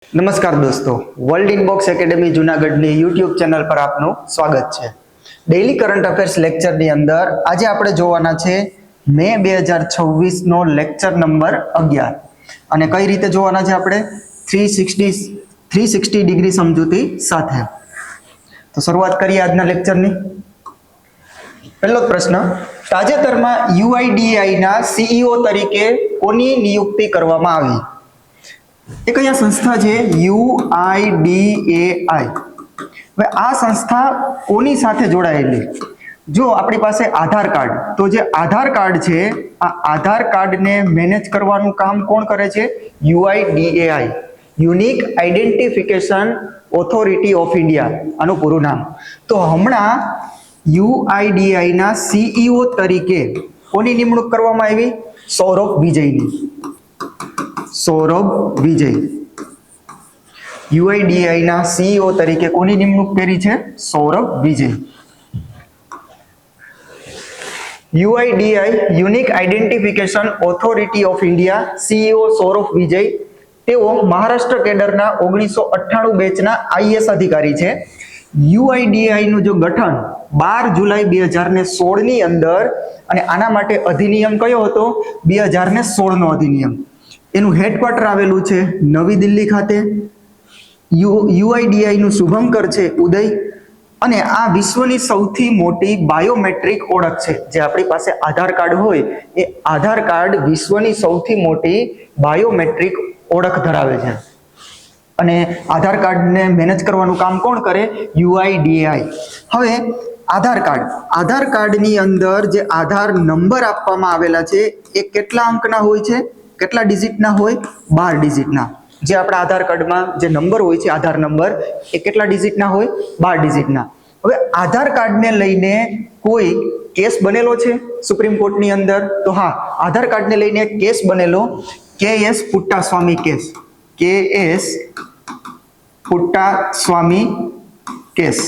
નમસ્કાર દોસ્તો, world inbox academy જૂનાગઢની યુટ્યુબ ચેનલ પર આપનું સ્વાગત છે. ડેઇલી કરંટ અફેર્સ લેક્ચરની અંદર આજે આપણે જોવાના છે મે 2026 નો લેક્ચર નંબર 11 અને કઈ રીતે જોવાના છે આપણે 360 ડિગ્રી સમજૂતી સાથે. તો શરૂઆત કરીએ આજના લેક્ચરની. પહેલો પ્રશ્ન, તાજેતરમાં યુઆઈડીએઆઈ ના સીઈઓ તરીકે કોની નિયુક્તિ કરવામાં આવી? એ કયા સંસ્થા છે? યુઆઈડીએઆઈ. હવે આ સંસ્થા કોની સાથે જોડાયેલી? જો આપણી પાસે આધાર કાર્ડ, તો જે આધાર કાર્ડ છે આ આધાર કાર્ડને મેનેજ કરવાનું કામ કોણ કરે છે? UIDAI, unique identification authority of India, આનું પૂરું નામ. તો હમણાં યુઆઈડીએઆઈ ના સીઈઓ તરીકે કોની નિમણૂક કરવામાં આવી? સૌરભ વિજયની. સૌરભ વિજય યુઆઈડીએઆઈ ના સીઈઓ તરીકે કોની નિમણૂક કરી છે? Saurabh Vijay. UIDAI unique identification authority of India CEO Saurabh Vijay, તેઓ મહારાષ્ટ્ર કેડરના 1998 બેચના આઈએએસ અધિકારી છે. યુઆઈડીએઆઈ નું જો ગઠન 12 જુલાઈ 2016 ની અંદર, અને આના માટે અધિનિયમ કયો હતો? 2016 નો અધિનિયમ. એનું હેડક્વાર્ટર આવેલું છે નવી દિલ્હી ખાતે. યુઆઈડીએઆઈ નું શુભંકર છે ઉદય, અને આ વિશ્વની સૌથી મોટી બાયોમેટ્રિક ઓળખ છે. જે આપણી પાસે આધાર કાર્ડ હોય એ આધાર કાર્ડ વિશ્વની સૌથી મોટી બાયોમેટ્રિક ઓળખ ધરાવે છે. અને આધાર કાર્ડને મેનેજ કરવાનું કામ કોણ કરે? યુઆઈડીએઆઈ. હવે આધાર કાર્ડની અંદર જે આધાર નંબર આપવામાં આવેલા છે એ કેટલા અંકના હોય છે? કેટલા ડિજિટના હોય? 12 ડિજિટના. જે આપણા આધાર કાર્ડમાં જે નંબર હોય છે, આધાર નંબર, એ કેટલા ડિજિટના હોય? 12 ડિજિટના. હવે આધાર કાર્ડને લઈને કોઈ કેસ બનેલો છે સુપ્રીમ કોર્ટની અંદર? તો હા, આધાર કાર્ડને લઈને કેસ બનેલો, K S Puttaswamy case. K S Puttaswamy case.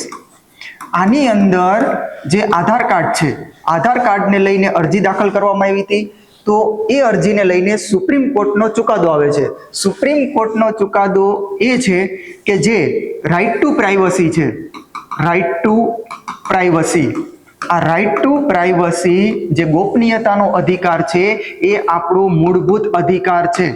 આની અંદર જે આધાર કાર્ડ છે, આધાર કાર્ડને લઈને અરજી દાખલ કરવામાં આવી હતી. તો એ અરજીને લઈને સુપ્રીમ કોર્ટનો ચુકાદો આવે છે. સુપ્રીમ કોર્ટનો ચુકાદો એ છે કે જે રાઇટ ટુ પ્રાઇવસી છે, રાઇટ ટુ પ્રાઇવસી, આ રાઇટ ટુ પ્રાઇવસી જે ગોપનીયતાનો અધિકાર છે એ આપણો મૂળભૂત અધિકાર છે.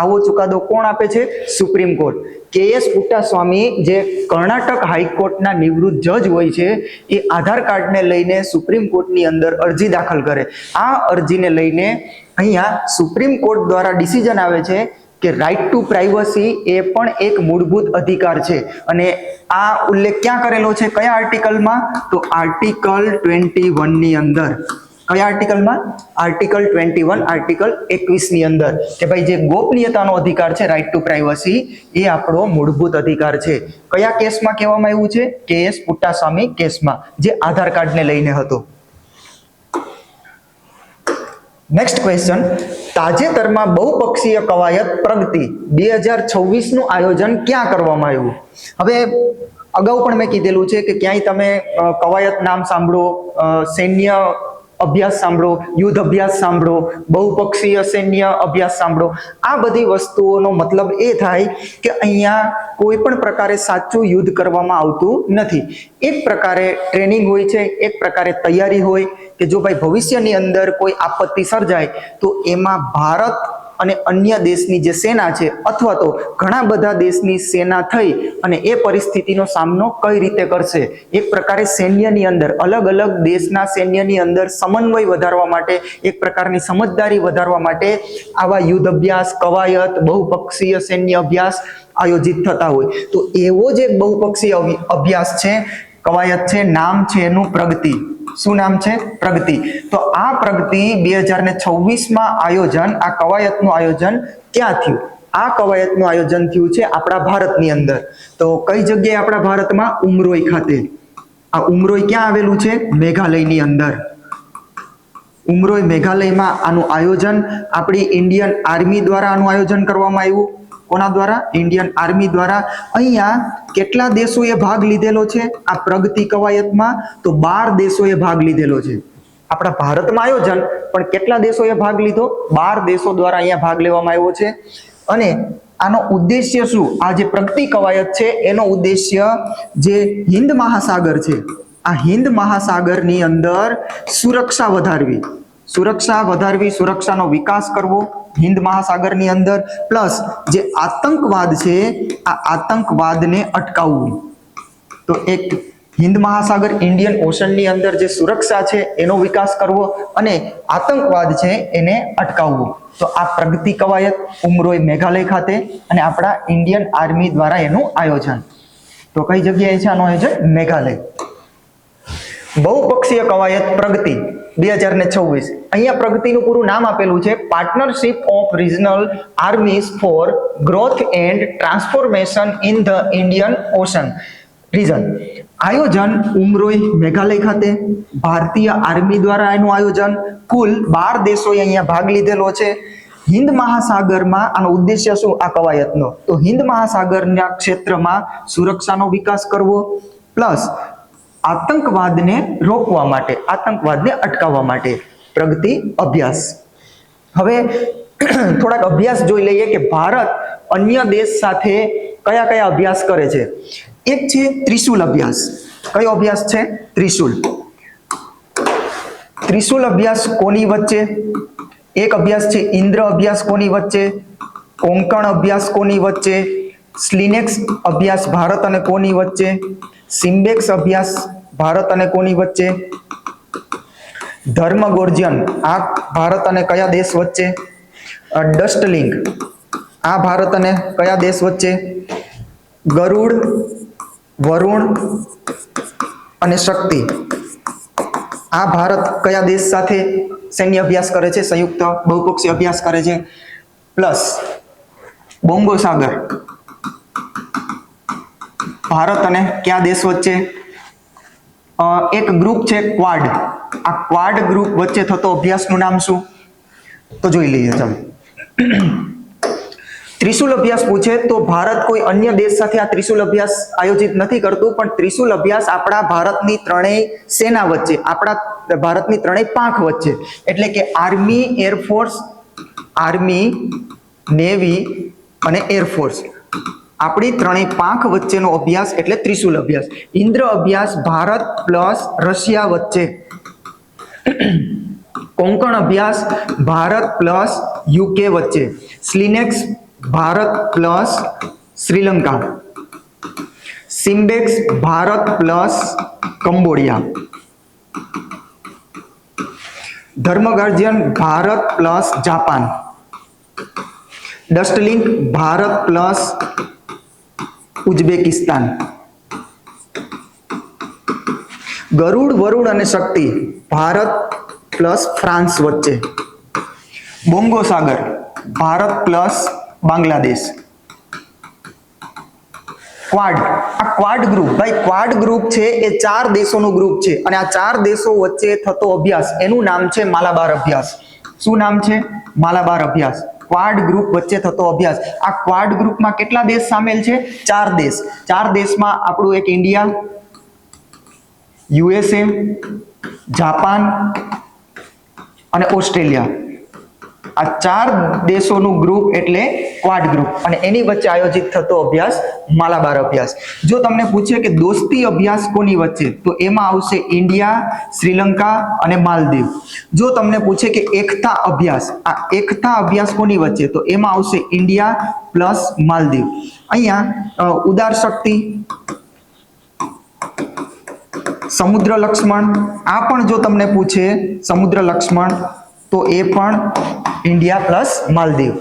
આવો ચુકાદો કોણ આપે છે? Supreme court. કેએસ પુટ્ટાસ્વામી જે કર્ણાટક હાઈકોર્ટના નિવૃત્ત જજ હોય છે, એ આધાર કાર્ડને લઈને સુપ્રીમ કોર્ટની અંદર અરજી દાખલ કરે. આ અરજીને લઈને અહીંયા સુપ્રીમ કોર્ટ દ્વારા ડિસિઝન આવે છે કે રાઇટ ટુ પ્રાઇવસી એ પણ એક મૂળભૂત અધિકાર છે. અને આ ઉલ્લેખ ક્યાં કરેલો છે? કયા આર્ટિકલમાં? તો આર્ટિકલ 21 ની અંદર. કયા આર્ટિકલમાં? આર્ટિકલ 21, આર્ટિકલ 21 ની અંદર, કે ભાઈ જે ગોપનીયતાનો અધિકાર છે, રાઇટ ટુ પ્રાઇવસી, એ આપણો મૂળભૂત અધિકાર છે. કયા કેસમાં કહેવામાં આવ્યું છે? કેએસ પુટ્ટાસ્વામી કેસમાં, જે આધાર કાર્ડને લઈને હતો. નેક્સ્ટ ક્વેશ્ચન, તાજેતરમાં બહુપક્ષીય કવાયત પ્રગતિ 2026 નું આયોજન ક્યાં કરવામાં આવ્યું? હવે અગાઉ પણ મેં કીધેલું છે કે ક્યાંય તમે કવાયત નામ સાંભળો, સૈન્ય અભ્યાસ સાંભળો, યુદ્ધ અભ્યાસ સાંભળો, બહુપક્ષીય સૈન્ય અભ્યાસ સાંભળો, આ બધી વસ્તુઓનો મતલબ એ થાય કે અહીંયા કોઈ પણ પ્રકારે સાચું યુદ્ધ કરવામાં આવતું નથી. એક પ્રકારે ટ્રેનિંગ હોય છે, એક પ્રકારે તૈયારી હોય કે જો ભાઈ ભવિષ્યની અંદર કોઈ આપત્તિ સર્જાય તો એમાં ભારત અને અન્ય દેશની જે સેના છે, અથવા તો ઘણા બધા દેશની સેના થઈ અને એ પરિસ્થિતિનો સામનો કઈ રીતે કરશે. એક પ્રકારે સૈન્યની અંદર, અલગ અલગ દેશના સૈન્યની અંદર સમન્વય વધારવા માટે, એક પ્રકારની સમજદારી વધારવા માટે આવા યુદ્ધ અભ્યાસ, કવાયત, બહુપક્ષીય સૈન્ય અભ્યાસ આયોજિત થતા હોય. તો એવો જ એક બહુપક્ષીય અભ્યાસ છે, કવાયત છે, નામ છે એનું પ્રગતિ. શું નામ છે? પ્રગતિ. તો આ પ્રગતિ 2026માં આયોજન, આ કવાયતનું આયોજન ક્યાં થયું? આ કવાયતનું આયોજન થયું છે આપણા ભારતની અંદર. તો કઈ જગ્યાએ? આપણા ભારતમાં ઉમરોઈ ખાતે. આ ઉમરોઈ ક્યાં આવેલું છે? મેઘાલયની અંદર. ઉમરોઈ મેઘાલયમાં આનું આયોજન આપણી ઇન્ડિયન આર્મી દ્વારા આનું આયોજન કરવામાં આવ્યું. કોના દ્વારા? ઇન્ડિયન આર્મી દ્વારા. અહીંયા કેટલા દેશોએ ભાગ લીધેલો છે આ પ્રગતિ કવાયતમાં? તો 12 દેશોએ ભાગ લીધેલો છે. આપણા ભારતમાં આયોજન, પણ કેટલા દેશોએ ભાગ લીધો? 12 દેશો દ્વારા અહીંયા ભાગ લેવામાં આવ્યો છે. અને આનો ઉદ્દેશ્ય શું? આ જે પ્રગતિ કવાયત છે એનો ઉદ્દેશ્ય જે હિન્દ મહાસાગર છે, આ હિન્દ મહાસાગરની અંદર સુરક્ષા વધારવી, સુરક્ષાનો વિકાસ કરવો હિન્દ મહાસાગરની અંદર, પ્લસ જે આતંકવાદ છે આ આતંકવાદને અટકાવવું. તો એક હિન્દ મહાસાગર ઇન્ડિયન ઓશનની અંદર જે સુરક્ષા છે એનો વિકાસ કરવો અને આતંકવાદ છે એને અટકાવવું. તો આ પ્રગતિ કવાયત ઉમરોઈ મેઘાલય ખાતે અને આપણા ઇન્ડિયન આર્મી દ્વારા એનું આયોજન. તો કઈ જગ્યાએ છે આનું આયોજન? મેઘાલય. બહુપક્ષીય કવાયત પ્રગતિ 2026. અહીંયા પ્રગતિનું પૂરું નામ આપેલું છે partnership of regional armies for growth and transformation in the Indian Ocean region. આયોજન ઉમરોઈ મેઘાલય ખાતે, ભારતીય આર્મી દ્વારા એનું આયોજન. કુલ 12 દેશોએ અહીંયા ભાગ લીધેલો છે. હિન્દ મહાસાગરમાં આનો ઉદ્દેશ્ય શું આ કવાયતનો? તો હિન્દ મહાસાગરના ક્ષેત્રમાં સુરક્ષાનો વિકાસ કરવો, પ્લસ આતંકવાદને રોકવા માટે, આતંકવાદને અટકાવવા માટે પ્રગતિ અભ્યાસ. હવે થોડાક અભ્યાસ જોઈ લઈએ કે ભારત અન્ય દેશ સાથે કયા કયા અભ્યાસ કરે છે. એક છે ત્રિશુલ અભ્યાસ. કયો અભ્યાસ છે? ત્રિશુલ. ત્રિશુલ અભ્યાસ કોની વચ્ચે? એક અભ્યાસ છે ઇન્દ્ર અભ્યાસ કોની વચ્ચે? કોંકણ અભ્યાસ કોની વચ્ચે? સ્લિનેક્સ અભ્યાસ ભારત અને કોની વચ્ચે? સિમ્બેક્સ અભ્યાસ ભારત અને કોની વચ્ચે? ધર્મગોર્જન આ ભારત અને કયા દેશ વચ્ચે? ડસ્ટલિંગ આ ભારત અને કયા દેશ વચ્ચે? ગરુડ, વરુણ અને શક્તિ આ ભારત કયા દેશ સાથે સૈન્ય અભ્યાસ કરે છે? સંયુક્ત બહુપક્ષીય અભ્યાસ કરે છે. પ્લસ બોંગો સાગર ભારત અને કયા દેશ વચ્ચે? એક ગ્રુપ છે ક્વાડ. આ ક્વાડ ગ્રુપ વચ્ચે થતો અભ્યાસનું નામ શું? તો જોઈ લઈએ. ચાલો, ત્રિશુલ અભ્યાસ પૂછે તો ભારત કોઈ અન્ય દેશ સાથે આ ત્રિશુલ અભ્યાસ આયોજિત નથી કરતું, પણ ત્રિશુલ અભ્યાસ આપણા ભારતની ત્રણેય સેના વચ્ચે, આપણા ભારતની ત્રણેય પાંખ વચ્ચે, એટલે કે આર્મી, એરફોર્સ, આર્મી, નેવી અને એરફોર્સ, આપણી ત્રણેય પાંખ વચ્ચેનો અભ્યાસ એટલે ત્રિશુલ અભ્યાસ. ઇન્દ્ર અભ્યાસ ભારત પ્લસ રશિયા વચ્ચે. કોંકણ અભ્યાસ ભારત પ્લસ યુકે વચ્ચે. SLINEX Bharat plus Sri Lanka. SIMBEX Bharat plus Cambodia. Dharma Guardian Bharat plus Japan. Dustlik Bharat plus Uzbekistan. Garuda, Varuna અને શક્તિ ભારત પ્લસ ફ્રાન્સ વચ્ચે. બોંગો સાગર ભારત પ્લસ બાંગ્લાદેશ. ક્વાડ, આ ક્વાડ ગ્રુપ, ભાઈ ક્વાડ ગ્રુપ છે એ 4 દેશોનું ગ્રુપ છે અને આ 4 દેશો વચ્ચે થતો અભ્યાસ એનું નામ છે માલાબાર અભ્યાસ. શું નામ છે? માલાબાર અભ્યાસ. ક્વાડ ગ્રુપ વચ્ચે થતો અભ્યાસ. આ ક્વાડ ગ્રુપમાં કેટલા દેશ સામેલ છે? 4 દેશ. 4 દેશમાં આપણું એક ઇન્ડિયા, યુએસએ, જાપાન અને ઓસ્ટ્રેલિયા. આ 4 દેશોનું ગ્રુપ એટલે ક્વાડ ગ્રુપ અને એની વચ્ચે આયોજિત થતો અભ્યાસ માલાબાર અભ્યાસ. જો તમને પૂછે કે દોસ્તી અભ્યાસ કોની વચ્ચે, તો એમાં આવશે ઇન્ડિયા, શ્રીલંકા અને માલદીવ. જો તમને પૂછે કે એકતા અભ્યાસ, આ એકતા અભ્યાસ કોની વચ્ચે, તો એમાં આવશે ઇન્ડિયા પ્લસ માલદીવ. અહીંયા ઉદાર શક્તિ, સમુદ્ર લક્ષ્મણ, આ પણ જો તમને પૂછે સમુદ્ર લક્ષ્મણ તો એ પણ ઇન્ડિયા પ્લસ માલદીવ.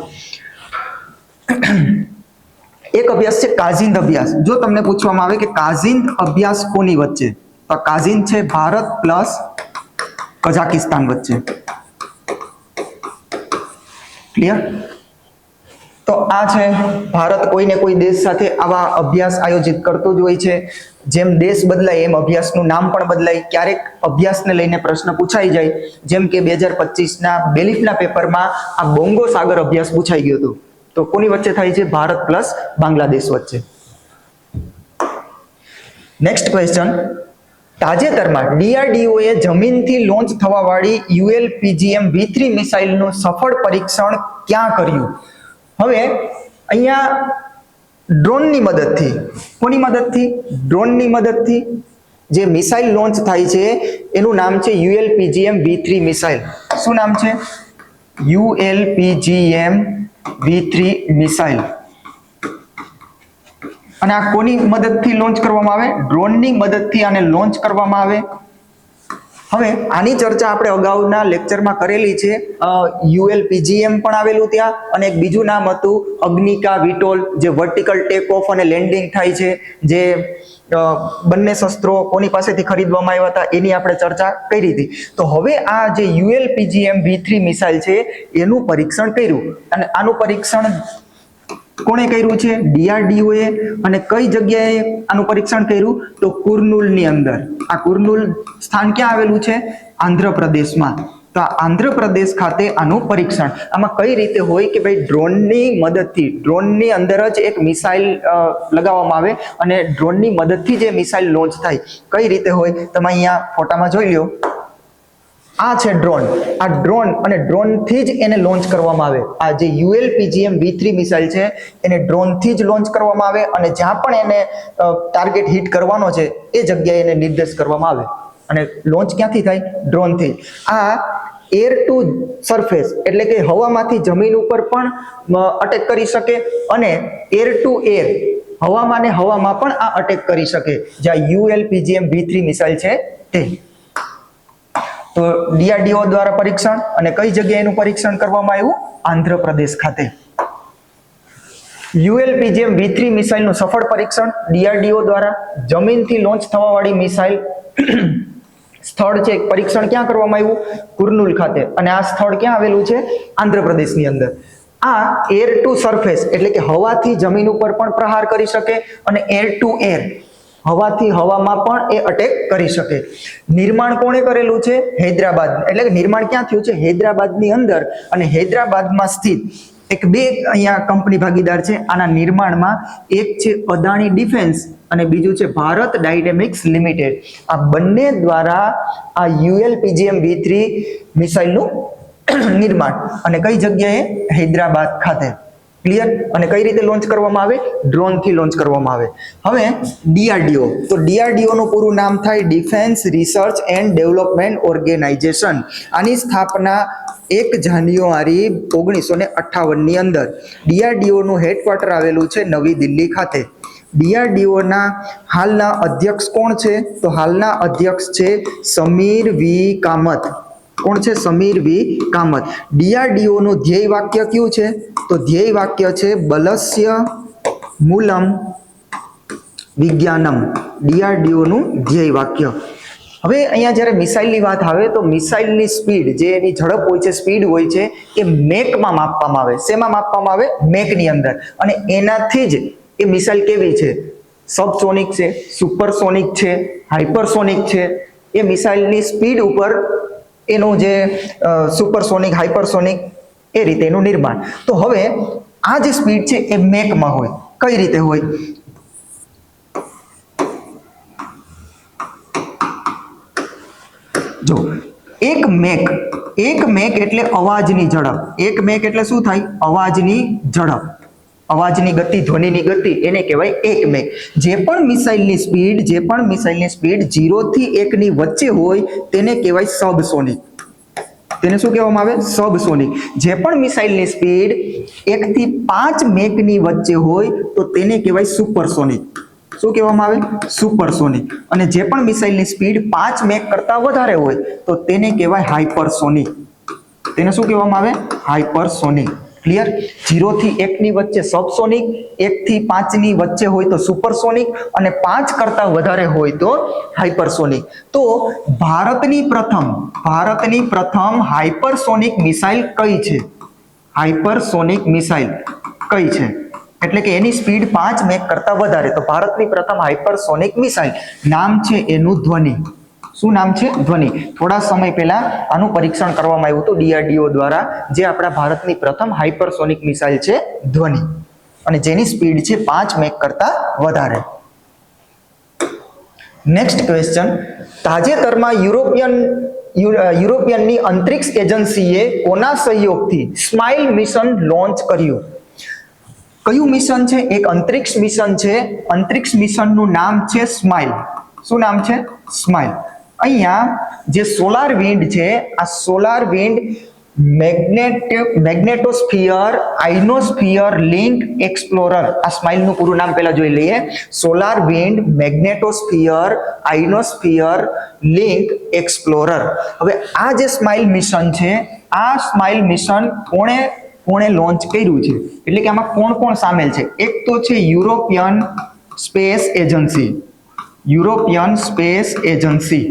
એક અભ્યાસ છે કાઝિંદ અભ્યાસ. જો તમને પૂછવામાં આવે કે કાઝિંદ અભ્યાસ કોની વચ્ચે, તો કાઝિંદ છે ભારત પ્લસ કઝાકિસ્તાન વચ્ચે. ક્લિયર? તો આ છે ભારત કોઈને કોઈ દેશ સાથે આવા અભ્યાસ આયોજિત કરતો જ હોય છે. જેમ દેશ બદલાય એમ અભ્યાસનું નામ પણ બદલાય. ક્યારેક અભ્યાસને લઈને પ્રશ્ન પૂછાઈ જાય, જેમ કે 2025ના બેલીફના પેપરમાં આ બોંગો સાગર અભ્યાસ પૂછાઈ ગયો હતો. તો કોની વચ્ચે થાય છે? ભારત પ્લસ બાંગ્લાદેશ વચ્ચે. નેક્સ્ટ ક્વેશ્ચન, તાજેતરમાં DRDO એ જમીનથી લોન્ચ થવાવાળી ULPGM V3 મિસાઇલનું સફળ પરીક્ષણ ક્યાં કર્યું? હવે અહીંયા ડ્રોનની મદદથી, કોની મદદથી? ડ્રોનની મદદથી જે મિસાઇલ લોન્ચ થાય છે એનું નામ છે ULPGM-V3 મિસાઇલ. શું નામ છે? ULPGM-V3 missile. અને આ કોની મદદથી લોન્ચ કરવામાં આવે? ડ્રોનની મદદથી આને લોન્ચ કરવામાં આવે. હવે આની ચર્ચા આપણે અગાઉના લેક્ચરમાં કરેલી છે. ULPGM પણ આવેલું ત્યાં, અને એક બીજું નામ હતું અગ્નિકા વિટોલ, જે વર્ટિકલ ટેક ઓફ અને લેન્ડિંગ થાય છે, જે બંને શસ્ત્રો કોની પાસેથી ખરીદવામાં આવ્યા હતા એની આપણે ચર્ચા કરી હતી. તો હવે આ જે ULPGM-V3 મિસાઇલ છે એનું પરીક્ષણ કર્યું, અને આનું પરીક્ષણ કોણે કર્યું છે? DRDO એ. અને કઈ જગ્યાએ આનું પરીક્ષણ કર્યું? તો કુર્નૂલની અંદર. આ કુર્નૂલ સ્થાન ક્યાં આવેલું છે? આંધ્રપ્રદેશમાં. તો આ આંધ્રપ્રદેશ ખાતે આનું પરીક્ષણ. આમાં કઈ રીતે હોય કે ભાઈ ડ્રોનની મદદથી, ડ્રોનની અંદર જ એક મિસાઇલ લગાવવામાં આવે અને ડ્રોનની મદદથી જે મિસાઇલ લોન્ચ થાય, કઈ રીતે હોય તમે અહીંયા ફોટામાં જોઈ લો. આ છે ડ્રોન. આ ડ્રોન, અને ડ્રોનથી જ એને લોન્ચ કરવામાં આવે. આ જે ULPGM-V3 મિસાઇલ છે એને ડ્રોનથી જ લોન્ચ કરવામાં આવે, અને જ્યાં પણ એને ટાર્ગેટ હિટ કરવાનો છે એ જગ્યાએ એને નિર્દેશ કરવામાં આવે. અને લોન્ચ ક્યાંથી થાય? ડ્રોનથી. આ એર ટુ સરફેસ એટલે કે હવામાંથી જમીન ઉપર પણ અટેક કરી શકે, અને એર ટુ એર હવામાં ને હવામાં પણ આ અટેક કરી શકે, જ્યાં ULPGM-V3 મિસાઇલ છે તે. તો DRDO દ્વારા પરીક્ષણ, અને કઈ જગ્યાએ એનું પરીક્ષણ કરવામાં આવ્યું? આંધ્રપ્રદેશ ખાતે. ULPGM-V3 મિસાઇલનું સફળ પરીક્ષણ DRDO દ્વારા. જમીનથી લોન્ચ થવાવાળી મિસાઇલ સ્થળ છે, પરીક્ષણ ક્યાં કરવામાં આવ્યું? કુર્નૂલ ખાતે. અને આ સ્થળ ક્યાં આવેલું છે? આંધ્રપ્રદેશની અંદર. આ એર ટુ સરફેસ એટલે કે હવાથી જમીન ઉપર પણ પ્રહાર કરી શકે, અને એર ટુ એર હવાથી હવામાં પણ એ અટેક કરી શકે. નિર્માણ કોણે કરેલું છે? હૈદરાબાદ. એટલે કે નિર્માણ ક્યાં થયું છે? હૈદરાબાદની અંદર. અને હૈદરાબાદમાં સ્થિત એક બે અહીંયા કંપની ભાગીદાર છે આના નિર્માણમાં. એક છે અદાણી ડિફેન્સ અને બીજું છે ભારત ડાયનેમિક્સ લિમિટેડ. આ બંને દ્વારા આ ULPGM-V3 મિસાઇલનું નિર્માણ, અને કઈ જગ્યાએ? હૈદરાબાદ ખાતે. ક્લિયર? અને કઈ રીતે લોન્ચ કરવામાં આવે? ડ્રોનથી લોન્ચ કરવામાં આવે. હવે DRDO. તો DRDO નું પૂરું નામ થાય defence research and development organisation. આની સ્થાપના 1 જાન્યુઆરી 1958 ની અંદર. DRDO નું હેડક્વાર્ટર આવેલું છે નવી દિલ્હી ખાતે. DRDO ના હાલના અધ્યક્ષ કોણ છે? તો હાલના અધ્યક્ષ છે સમીર વી કામત. કોણ છે? સમીર વી કામત. DRDO નું ધ્યેય વાક્ય કયું છે? તો ધ્યેય વાક્ય છે બલસ્ય મૂલમ વિજ્ઞાનમ. DRDO નું ધ્યેય વાક્ય. હવે અહીંયા જ્યારે મિસાઇલની વાત આવે તો મિસાઇલની સ્પીડ, જે એની ઝડપ હોય છે, સ્પીડ હોય છે, એ મેકમાં માપવામાં આવે. શેમાં માપવામાં આવે? મેકની અંદર. અને એનાથી જ એ મિસાઇલ કેવી છે? સબસોનિક છે, સુપરસોનિક છે, હાઇપરસોનિક છે. એ મિસાઇલની સ્પીડ ઉપર એનું જે સુપરસોનિક, હાઇપરસોનિક એ રીતે એનું નિર્માણ. તો હવે આ જે સ્પીડ છે એ મેકમાં હોય. કઈ રીતે હોય? જો એક મેક એટલે અવાજની ઝડપ. એક મેક એટલે શું થાય? અવાજની ઝડપ, અવાજની ગતિ, ધ્વનિની ગતિ, એને કહેવાય એક મેક. જે પણ મિસાઇલની સ્પીડ 0 થી 1 ની વચ્ચે હોય તેને કહેવાય સબસોનિક. તેને શું કહેવામાં આવે? સબસોનિક. જે પણ મિસાઇલની સ્પીડ 1 થી 5 મેકની વચ્ચે હોય તો તેને કહેવાય સુપરસોનિક. શું કહેવામાં આવે? સુપરસોનિક. અને જે પણ મિસાઇલની સ્પીડ 5 મેક કરતા વધારે હોય તો તેને કહેવાય હાઇપરસોનિક. તેને શું કહેવામાં આવે? હાઇપરસોનિક. ક્લિયર? 0 થી 1 ની વચ્ચે સબસોનિક, 1 થી 5 ની વચ્ચે હોય તો સુપરસોનિક, અને 5 કરતા વધારે હોય તો હાઇપરસોનિક. તો ભારતની પ્રથમ હાઇપરસોનિક મિસાઇલ કઈ છે? હાઇપરસોનિક મિસાઇલ કઈ છે? એટલે કે એની સ્પીડ 5 મેક કરતા વધારે. તો ભારતની પ્રથમ હાઇપરસોનિક મિસાઇલ, નામ છે એનું ધ્વનિ. શું નામ છે? ધ્વનિ. થોડા સમય પહેલા આનું પરીક્ષણ કરવામાં આવ્યું હતું DRDO દ્વારા, જે આપણા ભારતની પ્રથમ હાઇપરસોનિક મિસાઇલ છે ધ્વનિ, અને જેની સ્પીડ છે 5 મેક કરતા વધારે. Next question. તાજેતરમાં યુરોપિયનની અંતરિક્ષ એજન્સીએ કોના સહયોગથી સ્માઇલ મિશન લોન્ચ કર્યું? કયું મિશન છે? એક અંતરિક્ષ મિશન છે. અંતરિક્ષ મિશનનું નામ છે સ્માઇલ. શું નામ છે? સ્માઇલ. અહીંયા જે સોલાર વિન્ડ છે, આ solar wind magnetosphere ionosphere link explorer, આ સ્માઇલ નું પૂરું નામ પહેલા જોઈ લઈએ. Solar wind magnetosphere ionosphere link explorer. હવે આ જે સ્માઇલ મિશન છે, આ સ્માઇલ મિશન કોણે લોન્ચ કર્યું છે, એટલે કે આમાં કોણ કોણ સામેલ છે? એક તો છે European space agency, European space agency,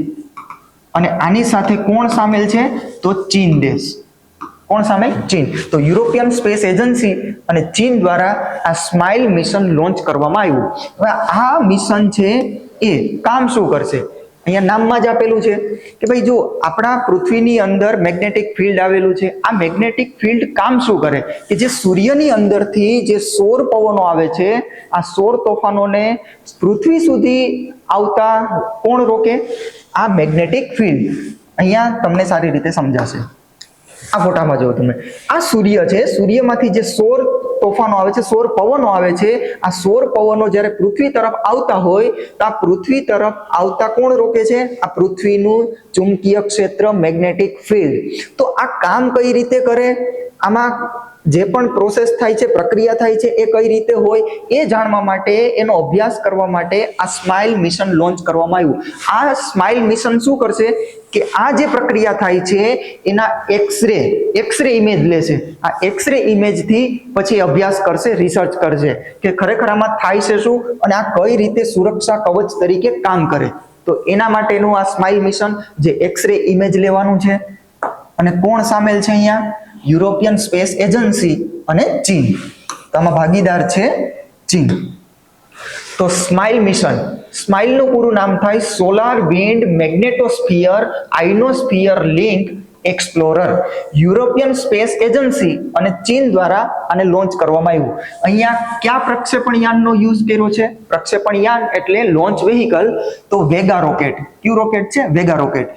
અને આની સાથે કોણ સામેલ છે? તો ચીન દેશ. કોણ સામેલ? ચીન. તો યુરોપિયન સ્પેસ એજન્સી અને ચીન દ્વારા આ સ્માઇલ મિશન લોન્ચ કરવામાં આવ્યું. હવે આ મિશન છે એ કામ શું કરશે? અહીંયા નામમાં જ આપેલું છે કે ભાઈ જો આપણા પૃથ્વીની અંદર મેગ્નેટિક ફિલ્ડ આવેલું છે, આ મેગ્નેટિક ફિલ્ડ કામ શું કરે કે જે સૂર્યની અંદરથી જે સૌર પવનો આવે છે, આ સૌર તોફાનોને પૃથ્વી સુધી આવતા કોણ રોકે? આ મેગ્નેટિક ફિલ્ડ. અહીંયા તમને સારી રીતે સમજાશે. આ ફોટામાં જો તમે, આ સૂર્ય છે, સૂર્યમાંથી જે સૌર તોફાનો આવે છે, સૌર પવનો આવે છે, આ સૌર પવનો જ્યારે પૃથ્વી તરફ આવતા હોય તો આ પૃથ્વી તરફ આવતા કોણ રોકે છે? આ પૃથ્વીનું ચુંબકીય ક્ષેત્ર, મેગ્નેટિક ફિલ્ડ. તો આ કામ કઈ રીતે કરે? આમાં જે પણ પ્રોસેસ થાય છે, પ્રક્રિયા થાય છે, એ કઈ રીતે હોય એ જાણવા માટે, એનો અભ્યાસ કરવા માટે આ સ્માઇલ મિશન લોન્ચ કરવામાં આવ્યું. આ સ્માઇલ મિશન શું કરશે કે આ જે પ્રક્રિયા થાય છે એના એક્સરે ઇમેજ લેશે. આ એક્સરે ઇમેજથી પછી અભ્યાસ કરશે, રિસર્ચ કરશે કે ખરેખર આમાં થાય છે શું અને આ કઈ રીતે સુરક્ષા કવચ તરીકે કામ કરે. તો એના માટેનું આ સ્માઇલ મિશન જે એક્સરે ઇમેજ લેવાનું છે. અને કોણ સામેલ છે અહીંયા? યુરોપિયન સ્પેસ એજન્સી અને ચીન. તો આમાં ભાગીદાર છે ચીન. તો સ્માઇલ મિશન, સ્માઇલનું પૂરું નામ થાય solar wind magnetosphere ionosphere link explorer. European space agency અને ચીન દ્વારા આને લોન્ચ કરવામાં આવ્યું. અહીંયા કયા પ્રક્ષેપણ યાનનો યુઝ કર્યો છે? પ્રક્ષેપણ યાન એટલે લોન્ચ વેહિકલ. તો વેગા રોકેટ. કયું રોકેટ છે? વેગા રોકેટ.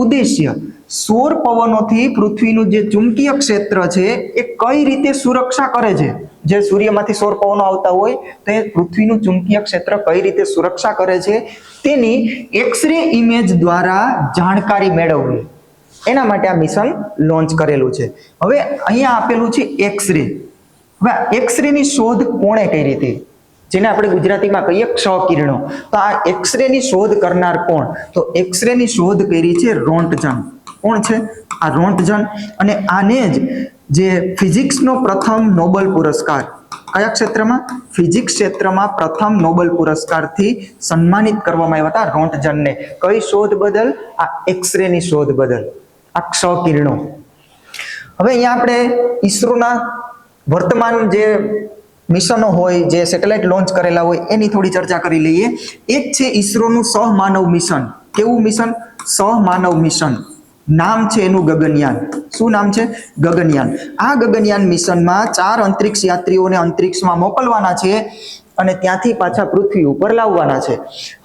ઉદ્દેશ્ય સૌર પવનોથી પૃથ્વીનું જે ચુંબકીય ક્ષેત્ર છે એ કઈ રીતે સુરક્ષા કરે છે? જે સૂર્યમાંથી સૌર પવનો આવતા હોય તો એ પૃથ્વીનું ચુંબકીય ક્ષેત્ર કઈ રીતે સુરક્ષા કરે છે તેની એક્સરે ઇમેજ દ્વારા જાણકારી મેળવવી, એના માટે આ મિશન લોન્ચ કરેલું છે. હવે અહીંયા આપેલું છે એક્સરે. હવે એક્સરે ની શોધ કોણે કરી હતી? જેને આપણે ગુજરાતીમાં કહીએ ક્ષ-કિરણો. તો આ એક્સરે ની શોધ કરનાર કોણ? તો એક્સરે ની શોધ કરી છે રોન્ટજન. કોણ છે? આ રોન્ટજન. અને આને જ જે ફિઝિક્સનો પ્રથમ નોબેલ પુરસ્કાર, કયા ક્ષેત્રમાં? ફિઝિક્સ ક્ષેત્રમાં પ્રથમ નોબેલ પુરસ્કારથી સન્માનિત કરવામાં આવ્યા હતા રોન્ટજનને. કઈ શોધ બદલ? આ એક્સરે ની શોધ બદલ, આ ક્ષ-કિરણો. હવે અહીંયા આપણે ઈસરોના વર્તમાન જે મિશનો હોય, જે સેટેલાઇટ લોન્ચ કરેલા હોય એની થોડી ચર્ચા કરી લઈએ. એક છે ઈસરોનું સહમાનવ મિશન. કેવું મિશન? સહમાનવ મિશન. નામ છે એનું ગગનયાન. શું નામ છે? ગગનયાન. આ ગગનયાન મિશનમાં 4 અંતરિક્ષ યાત્રીઓને અંતરિક્ષમાં મોકલવાના છે અને ત્યાંથી પાછા પૃથ્વી ઉપર લાવવાના છે.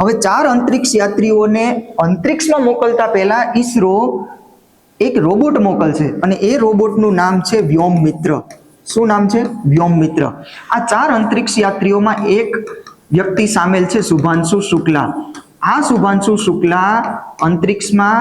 હવે 4 અંતરિક્ષ યાત્રીઓને અંતરિક્ષમાં મોકલતા પહેલા ઈસરો એક રોબોટ મોકલશે અને એ રોબોટનું નામ છે વ્યોમમિત્ર. શું નામ છે? વ્યોમમિત્ર. આ 4 અંતરિક્ષ યાત્રીઓમાં એક વ્યક્તિ સામેલ છે, શુભાંશુ શુક્લા. આ શુભાંશુ શુક્લા અંતરિક્ષમાં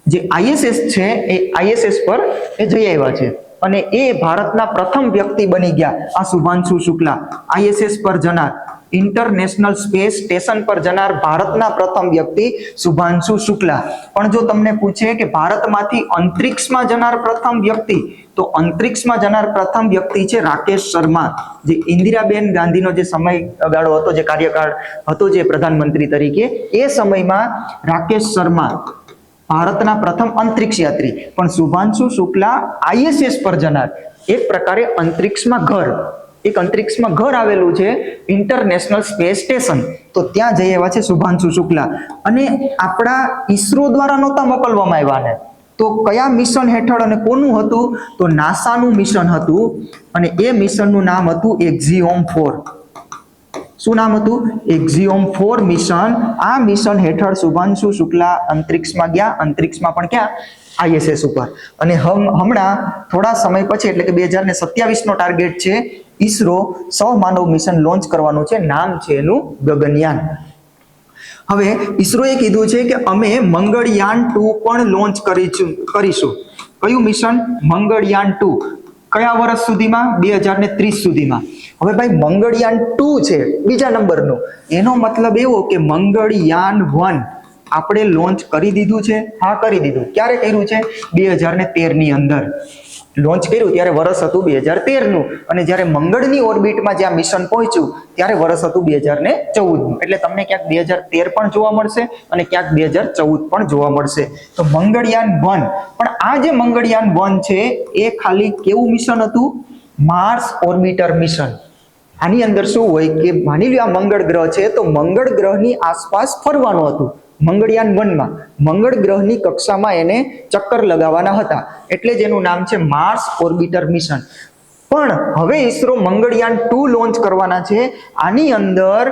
જે ISS છે એ ISS પર એ જઈ આવ્યા છે અને એ ભારતના પ્રથમ વ્યક્તિ બની ગયા. આ શુભાંશુ શુક્લા ISS પર જનાર, ઇન્ટરનેશનલ સ્પેસ સ્ટેશન પર જનાર ભારતના પ્રથમ વ્યક્તિ શુભાંશુ શુક્લા. પણ જો તમને પૂછે કે ભારતમાંથી અંતરિક્ષમાં જનાર પ્રથમ વ્યક્તિ, તો અંતરિક્ષમાં જનાર પ્રથમ વ્યક્તિ છે રાકેશ શર્મા. જે ઇન્દિરાબેન ગાંધીનો જે સમયગાળો હતો, જે કાર્યકાળ હતો જે પ્રધાનમંત્રી તરીકે, એ સમયમાં રાકેશ શર્મા ભારતના પ્રથમ અંતરિક્ષ યાત્રી. પણ શુભાંશુ શુક્લા ISS પર જનાર. એક પ્રકારે અંતરિક્ષમાં ઘર, એક અંતરિક્ષમાં ઘર આવેલું છે ઇન્ટરનેશનલ સ્પેસ સ્ટેશન, તો ત્યાં જઈ આવ્યા છે શુભાંશુ શુક્લા. અને આપણા ઈસરો દ્વારા નહોતા મોકલવામાં આવ્યા ને, તો કયા મિશન હેઠળ અને કોનું હતું? તો નાસાનું મિશન હતું અને એ મિશનનું નામ હતું એક્ઝિયોમ 4. શું નામ હતું? એક્ઝિયોમ 4 મિશન. આ મિશન હેઠળ શુભાંશુ શુક્લા અંતરિક્ષમાં ગયા. અંતરિક્ષમાં પણ ક્યાં? ISS ઉપર. અને હમણાં થોડા સમય પછી એટલે કે 2027 નો ટાર્ગેટ છે ઈસરો સૌમાનવ મિશન લોન્ચ કરવાનું છે, નામ છે એનું ગગનયાન. હવે ઈસરોએ કીધું છે કે અમે મંગળયાન 2 પણ લોન્ચ કરીશું. કયું મિશન? મંગળયાન 2. કયા વર્ષ સુધીમાં? 2030 સુધીમાં. હવે ભાઈ મંગળયાન 2 છે બીજા નંબરનું, એનો મતલબ એવો કે મંગળયાન 1 આપણે લોન્ચ કરી દીધું છે. હા, કરી દીધું. ક્યારે કર્યું છે? 2013 ની અંદર લોન્ચ કર્યું, ત્યારે વર્ષ હતું 2013 નું, અને જ્યારે મંગળની ઓર્બિટમાં જ્યાં મિશન પહોંચ્યું ત્યારે વર્ષ હતું 2014 નું. એટલે તમને ક્યાંક 2013 પણ જોવા મળશે અને ક્યાંક 2014 પણ જોવા મળશે. તો મંગળયાન 1, પણ આ જે મંગળયાન 1 છે એ ખાલી કેવું મિશન હતું? Mars orbiter mission. આની અંદર શું હોય કે માની લો આ મંગળ ગ્રહ છે, તો મંગળ ગ્રહની આસપાસ ફરવાનું હતું. મંગળયાન 1 માં મંગળ ગ્રહની કક્ષામાં એને ચક્કર લગાવવાના હતા, એટલે જ એનું નામ છે માર્સ ઓર્બિટર મિશન. પણ હવે ઈસરો મંગળયાન 2 લોન્ચ કરવાના છે. આની અંદર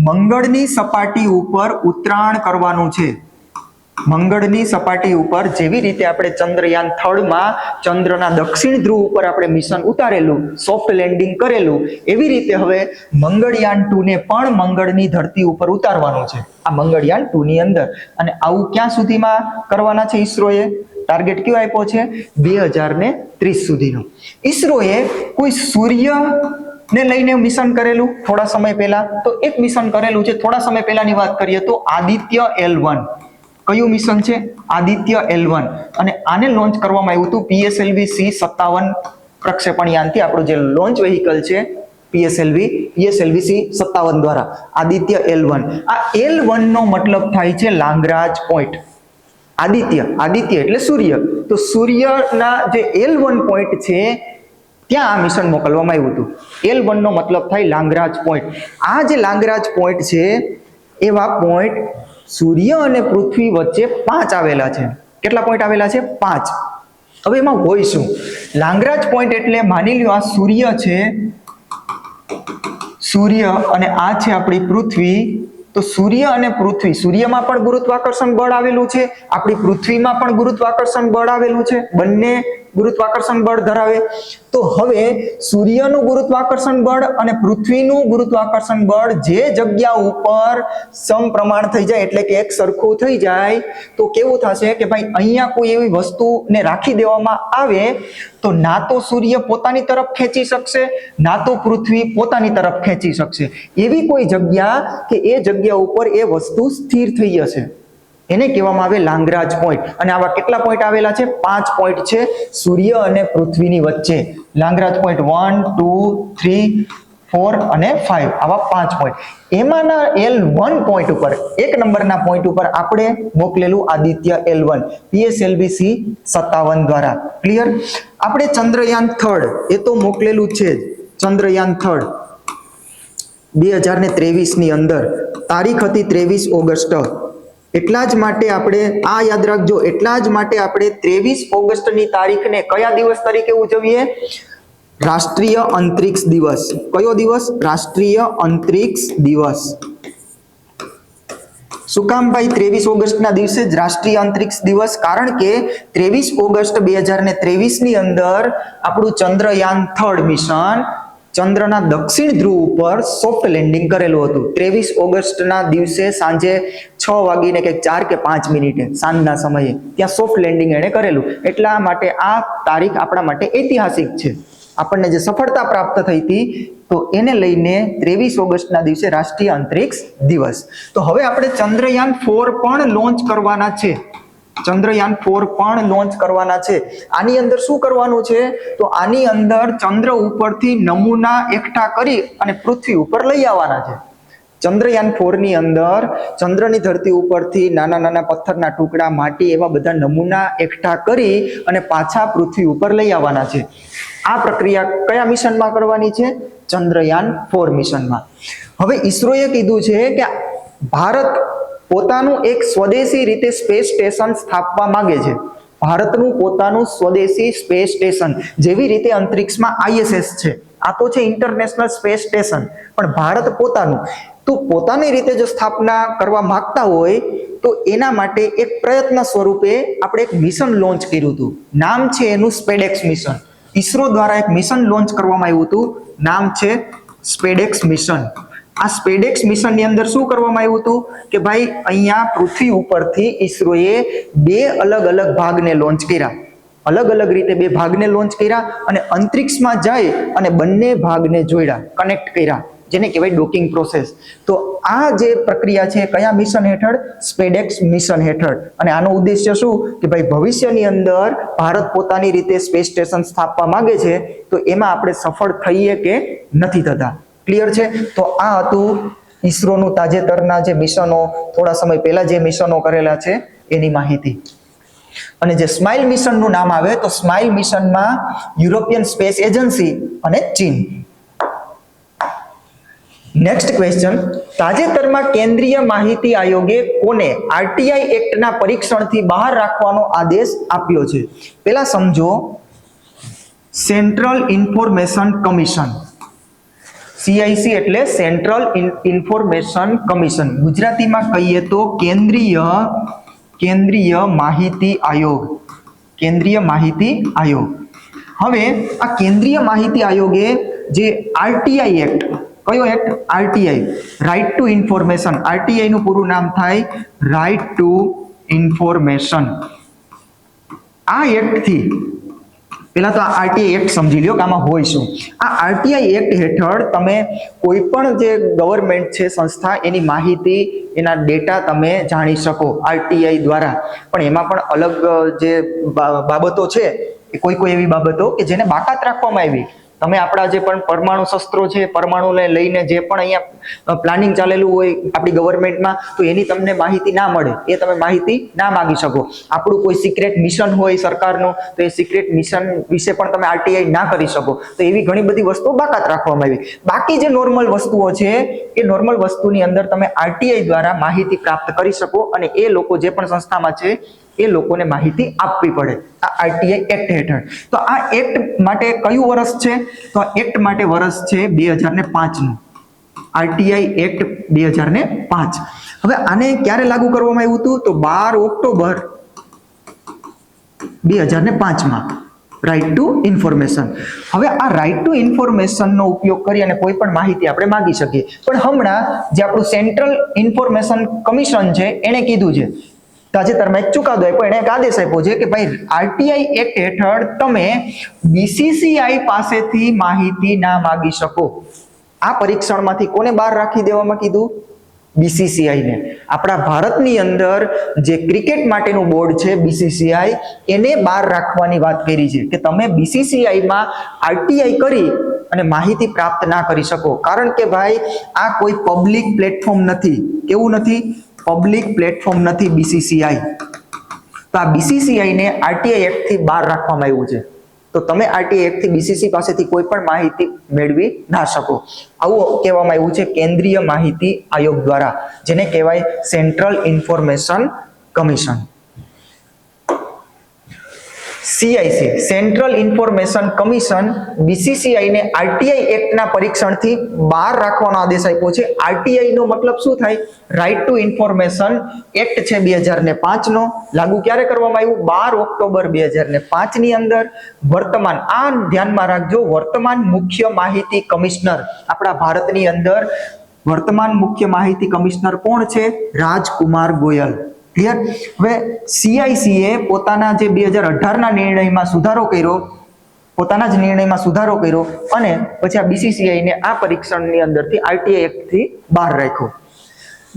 મંગળની સપાટી ઉપર ઉતરાણ કરવાનું છે. મંગળની સપાટી ઉપર જેવી રીતે આપણે ચંદ્રયાન 3 માં ચંદ્રના દક્ષિણ ધ્રુવ ઉપર આપણે મિશન ઉતારેલું, સોફ્ટ લેન્ડિંગ કરેલું, એવી રીતે હવે મંગળયાન 2 ને પણ મંગળની ધરતી ઉપર ઉતારવાનું છે આ મંગળયાન 2 ની અંદર. અને આવું ક્યાં સુધીમાં કરવાના છે ઈસરોએ? ટાર્ગેટ કયો આપ્યો છે? 2030 સુધીનો. ઈસરોએ કોઈ સૂર્ય ને લઈને મિશન કરેલું થોડા સમય પહેલા, તો એક મિશન કરેલું છે થોડા સમય પહેલાની વાત કરીએ તો આદિત્ય L1. કયું મિશન છે? આદિત્ય L1. અને આને લોન્ચ કરવામાં આવ્યું હતું PSLV-C57 પ્રક્ષેપણ યાનથી. આપણું જે લોન્ચ વેહિકલ છે PSLV-C57 દ્વારા આદિત્ય L1. આ L1 નો મતલબ થાય છે લાંગરાજ પોઈન્ટ. આદિત્ય એટલે સૂર્ય, તો સૂર્યના જે L1 પોઈન્ટ છે ત્યાં આ મિશન મોકલવામાં આવ્યું હતું. L1 નો મતલબ થાય લાંગરાજ પોઈન્ટ. આ જે લાંગરાજ પોઈન્ટ છે એવા પોઈન્ટ સૂર્ય અને પૃથ્વી વચ્ચે 5 આવેલા છે. કેટલા પોઈન્ટ આવેલા છે? 5. હવે એમાં હોય શું? લાંગરાજ પોઈન્ટ એટલે માની લ્યો આ સૂર્ય છે, સૂર્ય અને આ છે આપણી પૃથ્વી. તો સૂર્ય અને પૃથ્વી, સૂર્યમાં પણ ગુરુત્વાકર્ષણ બળ આવેલું છે, આપણી પૃથ્વીમાં પણ ગુરુત્વાકર્ષણ બળ આવેલું છે, બંને ગુરુત્વાકર્ષણ બળ ધરાવે. તો હવે સૂર્યનું ગુરુત્વાકર્ષણ બળ અને પૃથ્વીનું ગુરુત્વાકર્ષણ બળ જે જગ્યા ઉપર સમપ્રમાણ થઈ જાય, એટલે કે એક સરખું થઈ જાય, તો કેવું થશે કે ભાઈ અહીંયા કોઈ એવી વસ્તુને રાખી દેવામાં આવે તો ના તો સૂર્ય પોતાની તરફ ખેંચી શકશે, ના તો પૃથ્વી પોતાની તરફ ખેંચી શકશે. એવી કોઈ જગ્યા કે એ જગ્યા ઉપર એ વસ્તુ સ્થિર થઈ જશે, એને કહેવામાં આવે લાંગરાજ પોઈન્ટ. અને આવા કેટલા પોઈન્ટ આવેલા છે? 5 પોઈન્ટ છે સૂર્ય અને પૃથ્વીની વચ્ચે. લાંગરાજ પોઈન્ટ 1, 2, 3, 4 અને 5, આવા 5 પોઈન્ટ. એમાંના L1 પોઈન્ટ ઉપર, 1 નંબરના પોઈન્ટ ઉપર આપણે મોકલેલું આદિત્ય L1 PSLV-C57 દ્વારા. ક્લિયર? આપણે ચંદ્રયાન 3 એ તો મોકલેલું છે જ. ચંદ્રયાન 3 2023 ની અંદર તારીખ હતી 23 ઓગસ્ટ. એટલા જ માટે આપણે આ યાદ રાખજો, એટલા જ માટે આપણે 23 ઓગસ્ટની તારીખને કયા દિવસ તરીકે ઉજવીએ? રાષ્ટ્રીય અંતરિક્ષ દિવસ. કયો દિવસ? રાષ્ટ્રીય અંતરિક્ષ દિવસ. શું કામ ભાઈ 23 ઓગસ્ટના દિવસે જ રાષ્ટ્રીય અંતરિક્ષ દિવસ? કારણ કે 23 ઓગસ્ટ 2023 ની અંદર આપણું ચંદ્રયાન 3 મિશન ચંદ્રના દક્ષિણ ધ્રુવ ઉપર સોફ્ટ લેન્ડિંગ કરેલું હતું. 23 ઓગસ્ટના દિવસે સાંજે 6 વાગીને કે 4 કે 5 મિનિટે સાંજના સમયે ત્યાં સોફ્ટ લેન્ડિંગ એણે કરેલું. એટલા માટે આ તારીખ આપણા માટે ઐતિહાસિક છે. આપણને જે સફળતા પ્રાપ્ત થઈ હતી તો એને લઈને 23 ઓગસ્ટના દિવસે રાષ્ટ્રીય અંતરિક્ષ દિવસ. તો હવે આપણે ચંદ્રયાન 4 પણ લોન્ચ કરવાના છે. ચંદ્રયાન 4 પણ લોન્ચ કરવાના છે. આની અંદર શું કરવાનું છે? તો આની અંદર ચંદ્ર ઉપરથી નમૂના એકઠા કરી અને પૃથ્વી ઉપર લઈ આવવાના છે. ચંદ્રયાન 4 ની અંદર ચંદ્રની ધરતી ઉપરથી નાના નાના પથ્થરના ટુકડા, માટી, એવા બધા નમૂના એકઠા કરી અને પાછા પૃથ્વી ઉપર લઈ આવવાના છે. આ પ્રક્રિયા કયા મિશનમાં કરવાની છે? ચંદ્રયાન 4 મિશનમાં. હવે ઈસરોએ કીધું છે કે ભારત પોતાનું એક સ્વદેશી રીતે સ્પેસ સ્ટેશન સ્થાપવા માંગે છે. ભારતનું પોતાનું સ્વદેશી સ્પેસ સ્ટેશન, જેવી રીતે અંતરિક્ષમાં ISS છે, આ તો છે ઇન્ટરનેશનલ સ્પેસ સ્ટેશન, પણ ભારત પોતાનું. તો પોતાની રીતે જો સ્થાપના કરવા માંગતા હોય તો એના માટે એક પ્રયત્ન સ્વરૂપે આપણે એક મિશન લોન્ચ કર્યું હતું. નામ છે એનું સ્પેડેક્સ મિશન. ઈસરો દ્વારા એક મિશન લોન્ચ કરવામાં આવ્યું હતું, નામ છે સ્પેડેક્સ મિશન. આ સ્પેડેક્સ મિશનની અંદર શું કરવામાં આવ્યું હતું કે ભાઈ અહીંયા પૃથ્વી ઉપરથી ઈસરોએ 2 અલગ અલગ ભાગને લોન્ચ કર્યા, અલગ અલગ રીતે 2 ભાગને લોન્ચ કર્યા અને અંતરિક્ષમાં જઈ અને બંને ભાગને જોડ્યા, કનેક્ટ કર્યા, જેને કહેવાય ડોકિંગ પ્રોસેસ. તો આ જે પ્રક્રિયા છે કયા મિશન હેઠળ? સ્પેડેક્સ મિશન હેઠળ. અને આનો ઉદ્દેશ્ય શું કે ભાઈ ભવિષ્યની અંદર ભારત પોતાની રીતે સ્પેસ સ્ટેશન સ્થાપવા માંગે છે, તો એમાં આપણે સફળ થઈએ કે નથી થતા. ક્લિયર છે? તો આ હતું ઈસરોનું તાજેતરના જે મિશનો, થોડા સમય પહેલા જે મિશનો કરેલા છે એની માહિતી. અને જે સ્માઇલ મિશનનું નામ આવે તો સ્માઇલ મિશનમાં યુરોપિયન સ્પેસ એજન્સી અને ચીન. નેક્સ્ટ ક્વેશ્ચન, તાજેતરમાં કેન્દ્રીય માહિતી આયોગે કોને આરટીઆઈ એક્ટના પરીક્ષણથી બહાર રાખવાનો આદેશ આપ્યો છે? પહેલા સમજો, સેન્ટ્રલ ઇન્ફોર્મેશન કમિશન. CIC એટલે સેન્ટ્રલ ઇન્ફોર્મેશન કમિશન, ગુજરાતીમાં કહીએ તો કેન્દ્રીય માહિતી આયોગ. કેન્દ્રીય માહિતી આયોગ. હવે આ કેન્દ્રીય માહિતી આયોગે જે આરટીઆઈ એક્ટ, કયો act? RTI, right to information. RTI નું પૂરું નામ થાય રાઇટ ટુ ઇન્ફોર્મેશન. આ એક્ટ થી પહેલા તો આરટીઆઈ એક્ટ સમજી લ્યો કે આમાં હોય શું. આ આરટીઆઈ એક્ટ હેઠળ તમે કોઈ પણ જે ગવર્મેન્ટ છે સંસ્થા, એની માહિતી, એના ડેટા તમે જાણી શકો આરટીઆઈ દ્વારા. પણ એમાં પણ અલગ જે બાબતો છે, કોઈ એવી બાબતો કે જેને બાકાત રાખવામાં આવી. તમે આપણા જે પણ પરમાણુ શસ્ત્રો છે, પરમાણુને લઈને જે પણ અહીંયા પ્લાનિંગ ચાલેલું હોય આપણી ગવર્મેન્ટમાં, તો એની તમને માહિતી ના મળે, એ તમે માહિતી ના માગી શકો. આપણું કોઈ સિક્રેટ મિશન હોય સરકારનું, તો એ સિક્રેટ મિશન વિશે પણ તમે આરટીઆઈ ના કરી શકો. તો એવી ઘણી બધી વસ્તુઓ બાકાત રાખવામાં આવી. બાકી જે નોર્મલ વસ્તુઓ છે, એ નોર્મલ વસ્તુની અંદર તમે આરટીઆઈ દ્વારા માહિતી પ્રાપ્ત કરી શકો અને એ લોકો જે પણ સંસ્થામાં છે એ લોકોને માહિતી આપવી પડે આ આરટીઆઈ એક્ટ હેઠળ. તો આ એક્ટ માટે કયું વર્ષ છે? તો આ એક્ટ માટે વર્ષ છે 2005 નું. RTI act 2005. હવે આને ક્યારે લાગુ કરવામાં આવ્યું હતું? તો 12 ઓક્ટોબર 2005 માં. Right to information. હવે આ રાઇટ ટુ ઇન્ફોર્મેશન નો ઉપયોગ કરી અને કોઈ પણ માહિતી આપણે માંગી શકીએ. પણ હમણાં જે આપણું સેન્ટ્રલ ઇન્ફોર્મેશન કમિશન છે એણે કીધું છે, તાજેતરમાં એક ચુકાદો આપ્યો, એને એક આદેશ આપ્યો છે કે ભાઈ આરટીઆઈ એક્ટ હેઠળ તમે બીસીસીઆઈ પાસેથી માહિતી ના માંગી શકો. આ પરીક્ષણમાંથી કોને બહાર રાખી દેવામાં કીધું? બીસીસીઆઈ ને. આપણા ભારતની અંદર જે ક્રિકેટ માટેનું બોર્ડ છે બીસીસીઆઈ, એને બહાર રાખવાની વાત કરી છે કે તમે બીસીસીઆઈ માં આરટીઆઈ કરી અને માહિતી પ્રાપ્ત ના કરી શકો. કારણ કે ભાઈ આ કોઈ પબ્લિક પ્લેટફોર્મ નથી. કેવું નથી? પબ્લિક પ્લેટફોર્મ નથી બીસીસીઆઈ. તો આ બીસીસીઆઈ ને આરટીઆઈ એક્ટ થી બહાર રાખવામાં આવ્યું છે. તો તમે આરટીઆઈ એક્ટ થી બીસીસી પાસેથી કોઈ પણ માહિતી મેળવી ના શકો. આવું કહેવામાં આવ્યું છે કેન્દ્રીય માહિતી આયોગ દ્વારા, જેને કહેવાય central information commission. CIC central information commission BCCI ને આરટીઆઈ એક્ટના પરીક્ષણથી બહાર રાખવાનો આદેશ આપ્યો છે. આરટીઆઈ નો મતલબ શું થાય? રાઇટ ટુ ઇન્ફોર્મેશન એક્ટ છે 2005 નો. લાગુ ક્યારે કરવામાં આવ્યું? 12 ઓક્ટોબર 2005 ની અંદર. વર્તમાન, આ ધ્યાનમાં રાખજો, વર્તમાન મુખ્ય માહિતી કમિશનર આપણા ભારતની અંદર વર્તમાન મુખ્ય માહિતી કમિશનર કોણ છે? રાજકુમાર ગોયલ. ક્લિયર? હવે CICએ પોતાના જે 2018 ના નિર્ણયમાં સુધારો કર્યો, પોતાના જ નિર્ણયમાં સુધારો કર્યો અને પછી આ બીસીસીઆઈ ને આ પરીક્ષણની અંદરથી આરટીઆઈ એક્ટ થી બહાર રાખ્યો.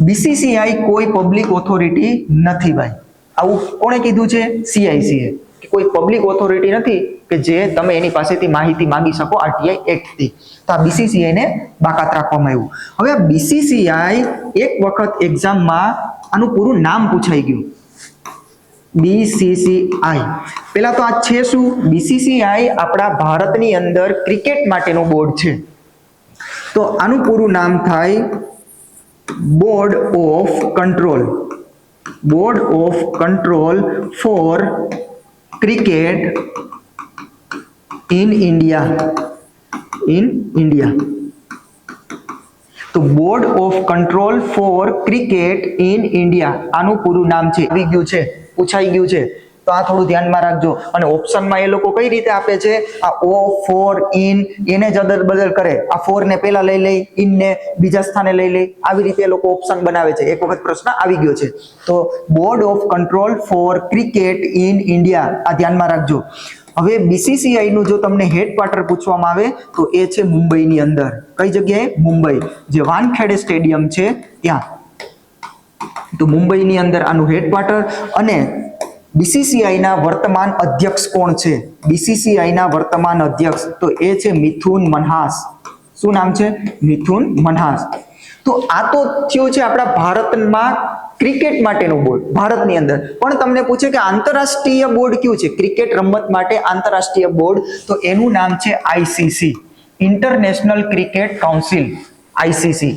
બીસીસીઆઈ કોઈ પબ્લિક ઓથોરિટી નથી ભાઈ. આવું કોણે કીધું છે? CICએ. કે કોઈ પબ્લિક ઓથોરિટી નથી કે જે તમે એની પાસેથી માહિતી માંગી શકો આરટીઆઈ એક્ટ થી. તો આ બીસીસીઆઈ ને બાકાત રાખવામાં આવ્યું. હવે આ બીસીસીઆઈ એક વખત એક્ઝામમાં આનું પૂરું નામ પૂછાઈ ગયું, બીસીસીઆઈ. પેલા તો આ છે શું? બીસીસીઆઈ આપણા ભારતની અંદર ક્રિકેટ માટેનું બોર્ડ છે. તો આનું પૂરું નામ થાય board of control. Board of control for cricket in India. In India. તો board of control for cricket in India આનું પૂરું નામ છે. આવી ગયું છે, પૂછાઈ ગયું છે. તો આ થોડું ધ્યાનમાં રાખજો. અને ઓપ્શનમાં એ લોકો કઈ રીતે આપે છે, આ ઓ, ફોર, ઇન એને જ અદલ બદલ કરે. આ ફોર ને પેલા લઈ લે, ઇન ને બીજા સ્થાને લઈ લે, આવી રીતે એ લોકો ઓપ્શન બનાવે છે. એક વખત પ્રશ્ન આવી ગયો છે. તો board of control for cricket in India, આ ધ્યાનમાં રાખજો. હવે બીસીસીઆઈ નું જો તમને હેડક્વાર્ટર પૂછવામાં આવે તો એ છે મુંબઈની અંદર. કઈ જગ્યાએ? મુંબઈ, જે વાનખેડે સ્ટેડિયમ છે ત્યાં. તો મુંબઈની અંદર આનું હેડક્વાર્ટર. અને બીસીસીઆઈ ના વર્તમાન અધ્યક્ષ કોણ છે? બીસીસીઆઈ ના વર્તમાન અધ્યક્ષ તો એ છે મિથુન મનહાસ. શું નામ છે? મિથુન મનહાસ. તો આ તો થયું છે આપણા ભારતમાં ક્રિકેટ માટેનું બોર્ડ ભારતની અંદર. પણ તમને પૂછે કે આંતરરાષ્ટ્રીય બોર્ડ કયું છે ક્રિકેટ રમત માટે આંતરરાષ્ટ્રીય બોર્ડ? તો એનું નામ છે ICC, international cricket council, ICC.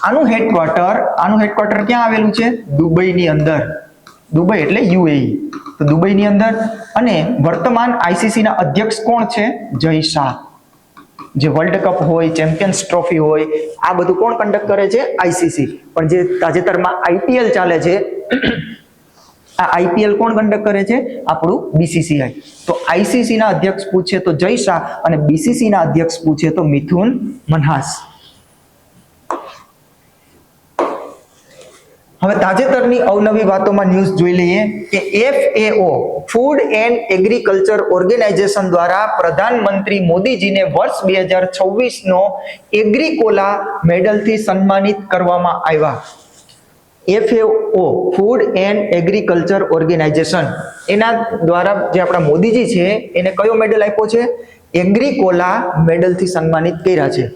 આનું હેડક્વાર્ટર ક્યાં આવેલું છે? દુબઈની અંદર. દુબઈ એટલે યુએઈ, તો દુબઈની અંદર. અને વર્તમાન આઈસીસી ના અધ્યક્ષ કોણ છે? જય શાહ. જે વર્લ્ડ કપ હોય, ચેમ્પિયન્સ ટ્રોફી હોય, આ બધું કોણ કન્ડક્ટ કરે છે? આઈસીસી. પણ જે તાજેતરમાં આઈપીએલ ચાલે છે, આ આઈપીએલ કોણ કન્ડક્ટ કરે છે? આપણું બીસીસીઆઈ. તો આઈસીસી ના અધ્યક્ષ પૂછે તો જય શાહ, અને બીસીસી ના અધ્યક્ષ પૂછે તો મિથુન મનહાસ. હવે તાજેતરની અવનવી વાતોમાં ન્યૂઝ જોઈ લઈએ કે FAO food and agriculture organisation દ્વારા પ્રધાનમંત્રી મોદીજીને વર્ષ 2026 નો એગ્રીકોલા મેડલથી સન્માનિત કરવામાં આવ્યા. FAO food and agriculture organisation એના દ્વારા જે આપણા મોદીજી છે એને કયો મેડલ આપ્યો છે? એગ્રીકોલા મેડલથી સન્માનિત કર્યા છે.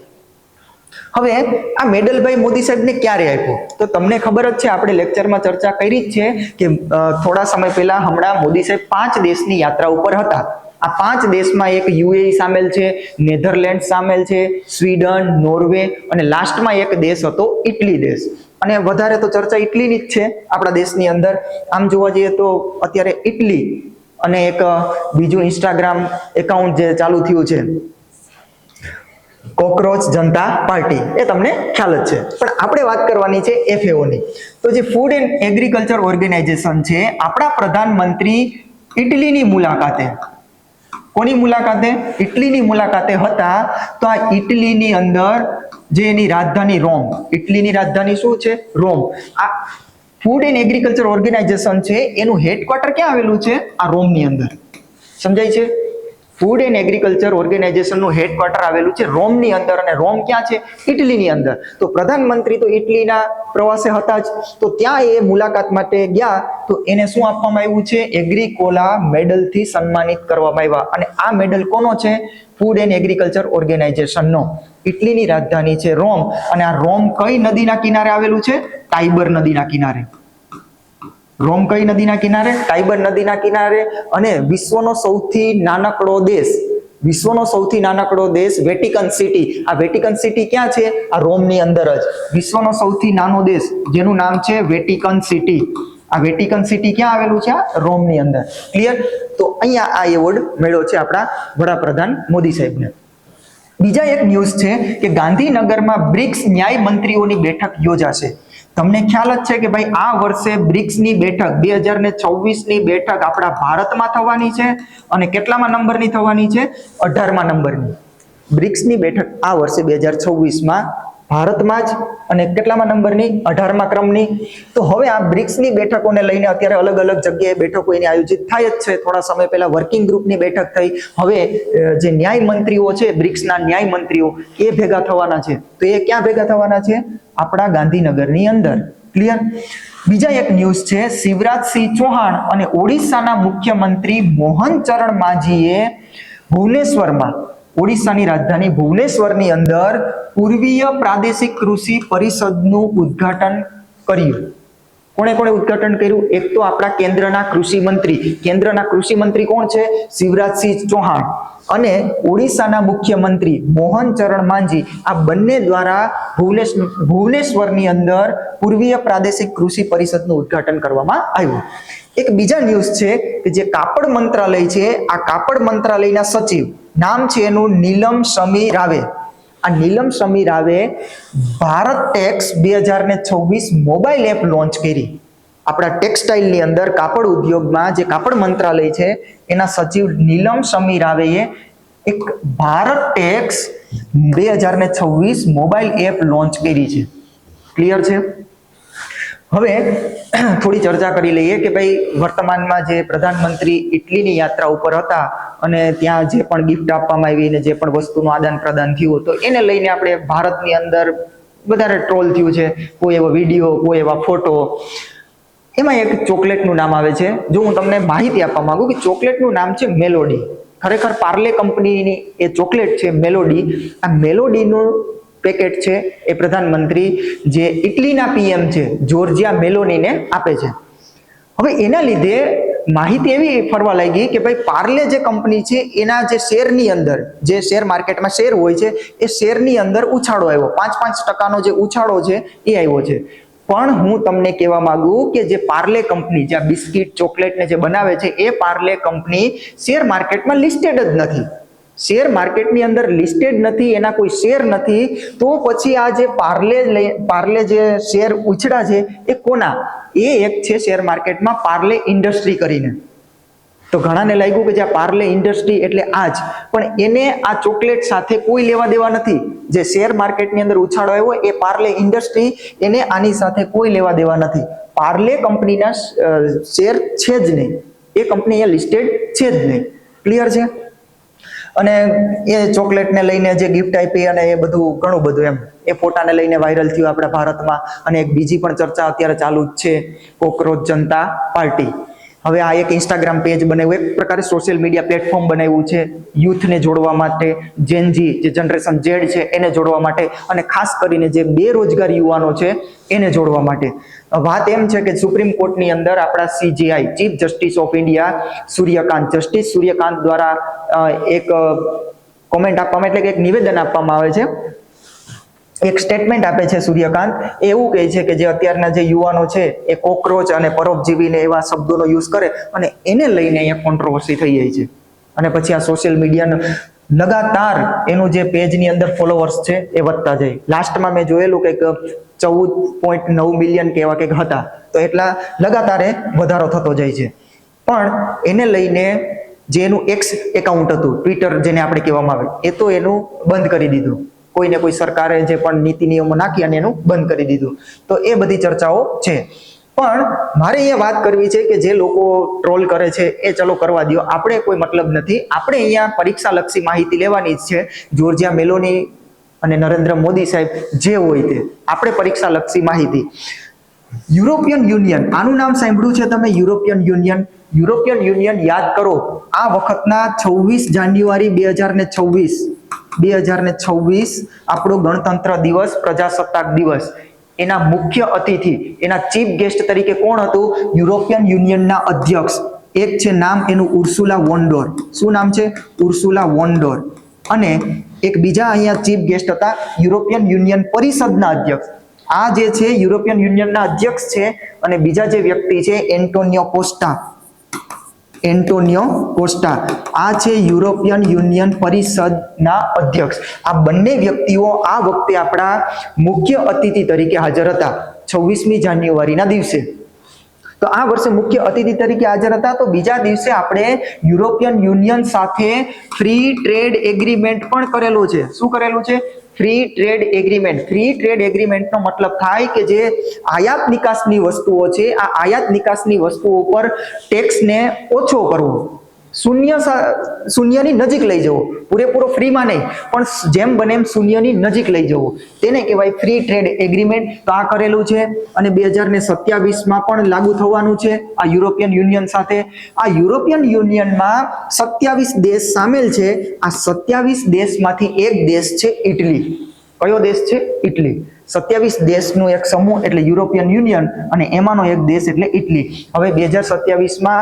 હવે આ મેડલ ભાઈ મોદી સાહેબને ક્યારે આપ્યો? તો તમને ખબર જ છે, આપણે લેક્ચરમાં ચર્ચા કરી જ છે કે થોડા સમય પહેલા હમણાં મોદી સાહેબ 5 દેશની યાત્રા ઉપર હતા. આ 5 દેશમાં એક યુએઈ સામેલ છે, નેધરલેન્ડ સામેલ છે, સ્વીડન, નોર્વે, અને લાસ્ટમાં એક દેશ હતો ઇટલી દેશ. અને વધારે તો ચર્ચા ઇટલીની જ છે આપણા દેશની અંદર. આમ જોવા જઈએ તો અત્યારે ઇટલી અને એક બીજું ઇન્સ્ટાગ્રામ એકાઉન્ટ જે ચાલુ થયું છે, કોકરોચ જનતા પાર્ટી, એ તમને ખ્યાલ જ છે. પણ આપણે વાત કરવાની છે FAO ની. તો જે ફૂડ એન્ડ એગ્રીકલ્ચર ઓર્ગેનાઇઝેશન છે, આપણા પ્રધાનમંત્રી ઇટલીની મુલાકાતે, કોની મુલાકાતે? ઇટલીની મુલાકાતે હતા. તો આ ઇટલીની અંદર જે એની રાજધાની રોમ, ઇટલીની રાજધાની શું છે? રોમ. આ ફૂડ એન્ડ એગ્રીકલ્ચર ઓર્ગેનાઇઝેશન છે એનું હેડક્વાર્ટર ક્યાં આવેલું છે? આ રોમની અંદર. સમજાય છે? ફૂડ એન્ડ એગ્રીકલ્ચર ઓર્ગેનાઇઝેશનનું હેડક્વાર્ટર આવેલું છે રોમની અંદર. અને રોમ ક્યાં છે? ઇટલીની અંદર. તો પ્રધાનમંત્રી તો ઇટલીના પ્રવાસે હતા જ, તો ત્યાં એ મુલાકાત માટે ગયા. તો એને શું આપવામાં આવ્યું છે? એગ્રીકોલા મેડલથી સન્માનિત કરવામાં આવ્યા. અને આ મેડલ કોનો છે? ફૂડ એન્ડ એગ્રીકલ્ચર ઓર્ગેનાઇઝેશનનો. ઇટલીની રાજધાની છે રોમ. અને આ રોમ કઈ નદીના કિનારે આવેલું છે? ટાઇબર નદીના કિનારે. રોમ કઈ નદીના કિનારે? ટાઇબર નદીના કિનારે. અને વિશ્વનો સૌથી નાનકડો દેશ વેટિકન સિટી. આ વેટિકન સિટી ક્યાં છે? આ રોમની અંદર જ. વિશ્વનો સૌથી નાનો દેશ જેનું નામ છે વેટિકન સિટી. આ વેટિકન સિટી ક્યાં આવેલું છે? આ રોમની અંદર. ક્લિયર? તો અહીંયા આ એવોર્ડ મળ્યો છે આપણા વડાપ્રધાન મોદી સાહેબને. બીજા એક ન્યૂઝ છે કે ગાંધીનગરમાં બ્રિક્સ ન્યાય મંત્રીઓની બેઠક યોજાશે. તમને ખ્યાલ જ છે કે ભાઈ આ વર્ષે બ્રિક્સની બેઠક 2026ની બેઠક આપણા ભારતમાં થવાની છે. અને કેટલામાં નંબરની થવાની છે? 18મા નંબરની. બ્રિક્સની બેઠક આ વર્ષે 2026માં ભારતમાં જ. અને કેટલામાં નંબરની? 18મા ક્રમની. તો હવે આ બ્રિક્સની બેઠકોને લઈને અત્યારે અલગ અલગ જગ્યાએ બેઠકો એની આયોજિત થાય જ છે. થોડા સમય પહેલા વર્કિંગ ગ્રુપની બેઠક થઈ. હવે જે ન્યાય મંત્રીઓ છે, બ્રિક્સના ન્યાય મંત્રીઓ, એ ભેગા થવાના છે. તો એ ક્યાં ભેગા થવાના છે? આપણા ગાંધીનગરની અંદર. ક્લિયર? બીજા એક ન્યૂઝ છે, શિવરાજસિંહ ચૌહાણ અને ઓડિશાના મુખ્યમંત્રી મોહન ચરણ માંઝીએ ભુવનેશ્વરમાં, ઓડિશાની રાજધાની ભુવનેશ્વરની અંદર પૂર્વીય પ્રાદેશિક કૃષિ પરિષદનું ઉદ્ઘાટન કર્યું. કોણે ઉદ્ઘાટન કર્યું? એક તો આપણા કેન્દ્રના કૃષિ મંત્રી કોણ છે? શિવરાજસિંહ ચૌહાણ. અને ઓડિશાના મુખ્યમંત્રી મોહન ચરણ માંઝી, આ બંને દ્વારા ભુવનેશ્વરની અંદર પૂર્વીય પ્રાદેશિક કૃષિ પરિષદનું ઉદ્ઘાટન કરવામાં આવ્યું. એક બીજા ન્યૂઝ છે કે જે કાપડ મંત્રાલય છે, આ કાપડ મંત્રાલયના સચિવ, નામ છે એનું નીલમ શમી રાવે. આ નીલમ શમી રાવે Bharat tax 2026 mobile app launch કરી. આપણા ટેક્સટાઇલની અંદર કાપડ ઉદ્યોગમાં જે કાપડ મંત્રાલય છે એના સચિવ નીલમ સમીર રાવેએ એક Bharat tax 2026 mobile app launch કરી છે. ક્લિયર છે? હવે થોડી ચર્ચા કરી લઈએ કે ભાઈ વર્તમાનમાં જે પ્રધાનમંત્રી ઇટલીની યાત્રા ઉપર હતા અને ત્યાં જે પણ ગિફ્ટ આપવામાં આવી ને જે પણ વસ્તુનું આદાન પ્રદાન થયું તો એને લઈને આપણે ભારતની અંદર વધારે ટ્રોલ થયું છે. કોઈ એવો વિડીયો, કોઈ એવા ફોટો. એમાં એક ચોકલેટનું નામ આવે છે. જો હું તમને માહિતી આપવા માંગુ કે ચોકલેટનું નામ છે મેલોડી. ખરેખર પાર્લે કંપનીની એ ચોકલેટ છે મેલોડી. આ મેલોડીનું પેકેટ છે એ પ્રધાનમંત્રી જે ઇટલીના પીએમ છે જોર્જિયા મેલોનીને આપે છે. હવે એના લીધે માહિતી એવી ફરવા લાગી કે ભાઈ પાર્લે જે કંપની છે એના જે શેરની અંદર, જે શેર માર્કેટમાં શેર હોય છે એ શેરની અંદર ઉછાળો આવ્યો. 5% જે ઉછાળો છે એ આવ્યો છે. પણ હું તમને કહેવા માંગુ કે જે પાર્લે કંપની, જે બિસ્કિટ ચોકલેટ ને જે બનાવે છે એ પાર્લે કંપની શેર માર્કેટમાં લિસ્ટેડ જ નથી. શેર માર્કેટની અંદર લિસ્ટેડ નથી, એના કોઈ શેર નથી, તો પછી આ જે પાર્લે જે શેર ઉછળ્યા છે એ કોના? એ એક છે શેર માર્કેટમાં પાર્લે ઇન્ડસ્ટ્રી કરીને. તો ઘણાને લાગ્યું કે જે પાર્લે ઇન્ડસ્ટ્રી એટલે આ જ, પણ એને આ ચોકલેટ સાથે કોઈ લેવા દેવા નથી. જે શેર માર્કેટની અંદર ઉછાળો આવ્યો એ પાર્લે ઇન્ડસ્ટ્રી, એને આની સાથે કોઈ લેવા દેવા નથી. પાર્લે કંપનીના શેર છે જ નહીં, એ કંપની અહીંયા લિસ્ટેડ છે જ નહીં. ક્લિયર છે? અને એ ચોકલેટને લઈને જે ગિફ્ટ આપી અને એ બધું ઘણું બધું એમ એ ફોટાને લઈને વાયરલ થયું આપણા ભારતમાં. અને એક બીજી પણ ચર્ચા અત્યારે ચાલુ જ છે, કોકરોચ જનતા પાર્ટી. હવે આ એક ઇન્સ્ટાગ્રામ પેજ બનાવ્યું, એક પ્રકારે સોશિયલ મીડિયા પ્લેટફોર્મ બનાવ્યું છે યુથને જોડવા માટે, જેનજી જે જનરેશન ઝેડ છે એને જોડવા માટે, અને ખાસ કરીને જે બેરોજગાર યુવાનો છે એને જોડવા માટે. વાત એમ છે કે સુપ્રીમ કોર્ટની અંદર આપણા CJI chief justice of India justice Suryakant દ્વારા એક કોમેન્ટ આપવામાં, એટલે કે એક નિવેદન આપવામાં આવે છે, એક સ્ટેટમેન્ટ આપે છે સૂર્યકાંત. એવું કહે છે કે જે અત્યારના જે યુવાનો છે એ કોકરોચ અને પરોપજીવીને એવા શબ્દોનો યુઝ કરે અને એને લઈને અહીંયા કોન્ટ્રોવર્સી થઈ જાય છે. અને પછી આ સોશિયલ મીડિયાનો લગાતાર એનું જે પેજની અંદર ફોલોવર્સ છે એ વધતા જાય. લાસ્ટમાં મેં જોયેલું કંઈક 14.9 મિલિયન કે એવા કંઈક હતા. તો એટલા લગાતાર વધારો થતો જાય છે. પણ એને લઈને જે એનું એક્સ એકાઉન્ટ હતું, ટ્વિટર જેને આપણે કહેવામાં આવે, એ તો એનું બંધ કરી દીધું. કોઈને કોઈ સરકારે જે પણ નીતિ નિયમો નાખી અને એનું બંધ કરી દીધું. તો એ બધી ચર્ચાઓ છે. પણ મારે અહીંયા વાત કરવી છે કે જે લોકો ટ્રોલ કરે છે એ ચલો કરવા દો, આપણે કોઈ મતલબ નથી. આપણે અહીંયા પરીક્ષાલક્ષી માહિતી લેવાની જ છે. જોર્જિયા મેલોની અને નરેન્દ્ર મોદી સાહેબ જે હોય તે, આપણે પરીક્ષાલક્ષી માહિતી. યુરોપિયન યુનિયન, આનું નામ સાંભળ્યું છે તમે? European union. યુરોપિયન યુનિયન યાદ કરો, આ વખતના 26 જાન્યુઆરી 2026 આપણો ગણતંત્ર દિવસ, પ્રજાસત્તાક દિવસ, એના મુખ્ય અતિથિ, એના ચીફ ગેસ્ટ તરીકે કોણ હતું? યુરોપિયન યુનિયનના અધ્યક્ષ. એક છે નામ એનું ઉર્સુલા વોન ડોર. શું નામ છે? Ursula von der. અને એક બીજા અહીંયા ચીફ ગેસ્ટ હતા યુરોપિયન યુનિયન પરિષદના અધ્યક્ષ. આ જે છે યુરોપિયન યુનિયનના અધ્યક્ષ છે. અને બીજા જે વ્યક્તિ છે એન્ટોનિયો કોસ્ટા. આ છે યુરોપિયન યુનિયન પરિષદના અધ્યક્ષ. આ બંને વ્યક્તિઓ આ વખતે આપણા મુખ્ય અતિથિ તરીકે હાજર હતા 26મી જાન્યુઆરીના દિવસે. તો આ વર્ષે મુખ્ય અતિથિ તરીકે હાજર હતા. તો બીજા દિવસે આપણે યુરોપિયન યુનિયન સાથે ફ્રી ટ્રેડ એગ્રીમેન્ટ પણ કરેલો છે. શું કરેલું છે? Free trade agreement. Free trade એગ્રીમેન્ટનો મતલબ થાય કે જે આયાત નિકાસની વસ્તુઓ છે, આ આયાત નિકાસની વસ્તુઓ પર ટેક્સને ઓછો કરવો, શૂન્યની નજીક લઈ જવો. પૂરેપૂરો ફ્રીમાં નહીં, પણ જેમ બને એમ શૂન્યની નજીક લઈ જવો, તેને કહેવાય ફ્રી ટ્રેડ એગ્રીમેન્ટ. તો આ કરેલું છે અને 2027માં પણ લાગુ થવાનું છે આ યુરોપિયન યુનિયન સાથે. આ યુરોપિયન યુનિયનમાં 27 દેશ સામેલ છે. આ 27 દેશમાંથી એક દેશ છે ઇટલી. કયો દેશ છે? ઇટલી. 27 દેશનું એક સમૂહ એટલે યુરોપિયન યુનિયન, અને એમાંનો એક દેશ એટલે ઇટલી. હવે 2027માં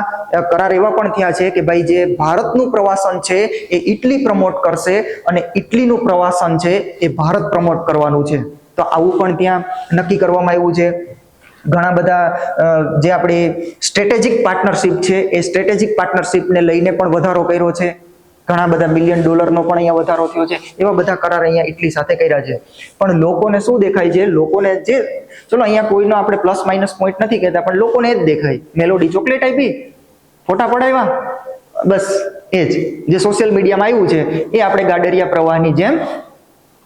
કરાર એવા પણ થયા છે કે ભાઈ જે ભારતનું પ્રવાસન છે એ ઇટલી પ્રમોટ કરશે અને ઇટલીનું પ્રવાસન છે એ ભારત પ્રમોટ કરવાનું છે. તો આવું પણ ત્યાં નક્કી કરવામાં આવ્યું છે. ઘણા બધા જે આપણી સ્ટ્રેટેજિક પાર્ટનરશિપ છે એ સ્ટ્રેટેજિક પાર્ટનરશિપને લઈને પણ વધારો કર્યો છે. ઘણા બધા $1 બિલિયન પણ અહીંયા વધારો થયો છે, એવા બધા કરાર અહીંયા ઇટલી સાથે કર્યા છે. પણ લોકોને શું દેખાય છે? લોકોને જે, ચલો અહીંયા કોઈનો આપણે પ્લસ માઇનસ પોઈન્ટ નથી કહેતા, પણ લોકોને એ જ દેખાય, મેલોડી ચોકલેટ આપી, ફોટા પડાવ્યા, બસ એ જ જે સોશિયલ મીડિયામાં આવ્યું છે એ આપણે ગાડરિયા પ્રવાહની જેમ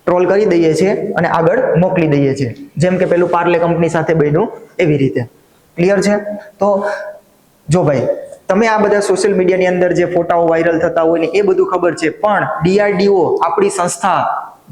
ટ્રોલ કરી દઈએ છીએ અને આગળ મોકલી દઈએ છીએ, જેમ કે પેલું પાર્લે કંપની સાથે બન્યું એવી રીતે. ક્લિયર છે? તો જો ભાઈ, તમે આ બધા સોશિયલ મીડિયાની અંદર જે ફોટાઓ વાયરલ થતા હોય ને એ બધું ખબર છે, પણ DRDO આપણી સંસ્થા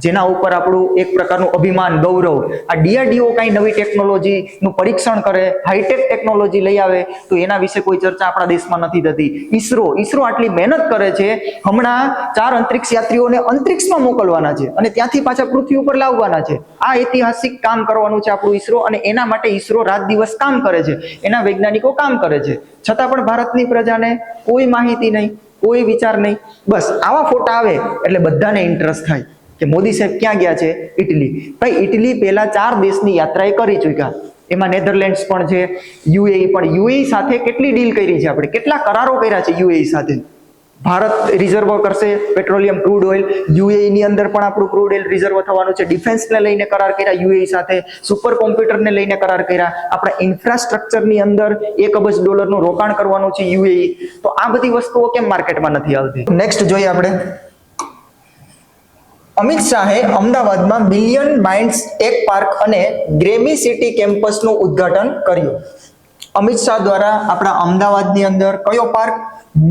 જેના ઉપર આપણું એક પ્રકારનું અભિમાન, ગૌરવ, આ DRDO કઈ નવી ટેકનોલોજીનું પરીક્ષણ કરે, હાઈટેક ટેકનોલોજી લઈ આવે તો એના વિશે કોઈ ચર્ચા આપણા દેશમાં નથી થતી. ઈસરો આટલી મહેનત કરે છે, હમણાં 4 અંતરિક્ષ યાત્રીઓને અંતરિક્ષમાં મોકલવાના છે અને ત્યાંથી પાછા પૃથ્વી ઉપર લાવવાના છે. આ ઐતિહાસિક કામ કરવાનું છે આપણું ઈસરો, અને એના માટે ઈસરો રાત દિવસ કામ કરે છે, એના વૈજ્ઞાનિકો કામ કરે છે, છતાં પણ ભારતની પ્રજાને કોઈ માહિતી નહીં, કોઈ વિચાર નહીં. બસ આવા ફોટા આવે એટલે બધાને ઇન્ટરેસ્ટ થાય કે મોદી સાહેબ ક્યાં ગયા છે? ઇટલી. ભાઈ ઇટલી પહેલા 4 દેશની યાત્રા એ કરી ચૂક્યા, એમાં નેધરલેન્ડ્સ પણ છે, UAE પણ. UAE સાથે કેટલી ડીલ કરી છે આપણે, કેટલા કરારો કર્યા છે UAE સાથે. ભારત રિઝર્વ કરશે પેટ્રોલિયમ ક્રૂડ ઓઇલ, UAE ની અંદર પણ આપણું ક્રૂડ ઓઇલ રિઝર્વ થવાનું છે. ડિફેન્સને લઈને કરાર કર્યા UAE સાથે, સુપર કોમ્પ્યુટરને લઈને કરાર કર્યા, આપણા ઇન્ફ્રાસ્ટ્રક્ચરની અંદર $1 અબજ નું રોકાણ કરવાનું છે UAE. તો આ બધી વસ્તુઓ કેમ માર્કેટમાં નથી આવતી? નેક્સ્ટ જોઈએ આપણે. અમિત શાહે અમદાવાદમાં મિલિયન માઇન્ડ્સ ટેક પાર્ક અને ગ્રેમી સિટી કેમ્પસનું ઉદ્ઘાટન કર્યું. અમિત શાહ દ્વારા આપણા અમદાવાદની અંદર કયો park?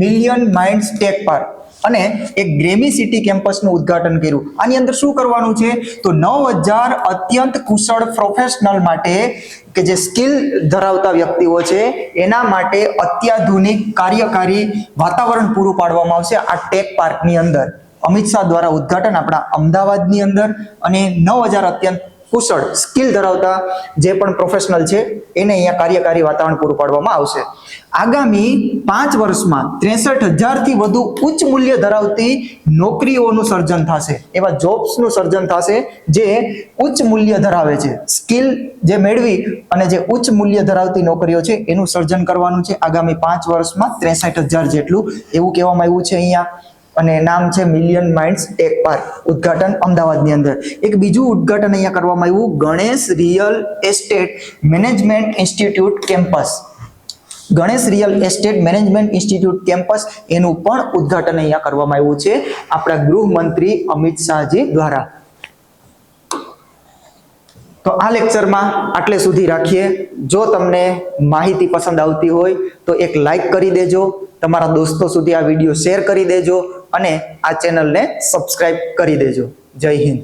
Million minds tech park અને એક ગ્રેમી સિટી કેમ્પસનું ઉદ્ઘાટન કર્યું. આની અંદર શું કરવાનું છે? તો 9000 અત્યંત કુશળ પ્રોફેશનલ માટે, કે જે સ્કિલ ધરાવતા વ્યક્તિઓ છે એના માટે અત્યાધુનિક કાર્યકારી વાતાવરણ પૂરું પાડવામાં આવશે આ ટેક પાર્કની અંદર. અમિત શાહ દ્વારા ઉદ્ઘાટન આપણા અમદાવાદની અંદર, અને 9000 અત્યંત કુશળ સ્કિલ ધરાવતા જે પણ પ્રોફેશનલ છે એને અહીંયા કાર્યકારી વાતાવરણ પૂરું પાડવામાં આવશે. આગામી 5 વર્ષમાં 63000 થી વધુ ઉચ્ચ મૂલ્ય ધરાવતી નોકરીઓનું સર્જન થશે, એવા જોબ્સનું સર્જન થશે જે ઉચ્ચ મૂલ્ય ધરાવે છે. સ્કિલ જે મેળવી અને જે ઉચ્ચ મૂલ્ય ધરાવતી નોકરીઓ છે એનું સર્જન કરવાનું છે આગામી 5 વર્ષમાં 63000 જેટલું, એવું કહેવામાં આવ્યું છે અહીંયા. અને નામ છે મિલિયન માઇન્ડ્સ ટેક પાર્ક. ઉદ્ઘાટન અમદાવાદની અંદર. એક બીજું ઉદ્ઘાટન અહીંયા કરવામાં આવ્યું, Ganesh real estate management institute campus. Ganesh real estate management institute campus, એનું પણ ઉદ્ઘાટન અહીંયા કરવામાં આવ્યું છે આપણા ગૃહમંત્રી અમિત શાહજી દ્વારા. તો આ લેક્ચરમાં આટલે સુધી રાખીએ. જો તમને માહિતી પસંદ આવતી હોય તો એક લાઈક કરી દેજો, તમારા દોસ્તો સુધી આ વિડીયો શેર કરી દેજો અને આ ચેનલને સબસ્ક્રાઇબ કરી દેજો. જય હિન્દ.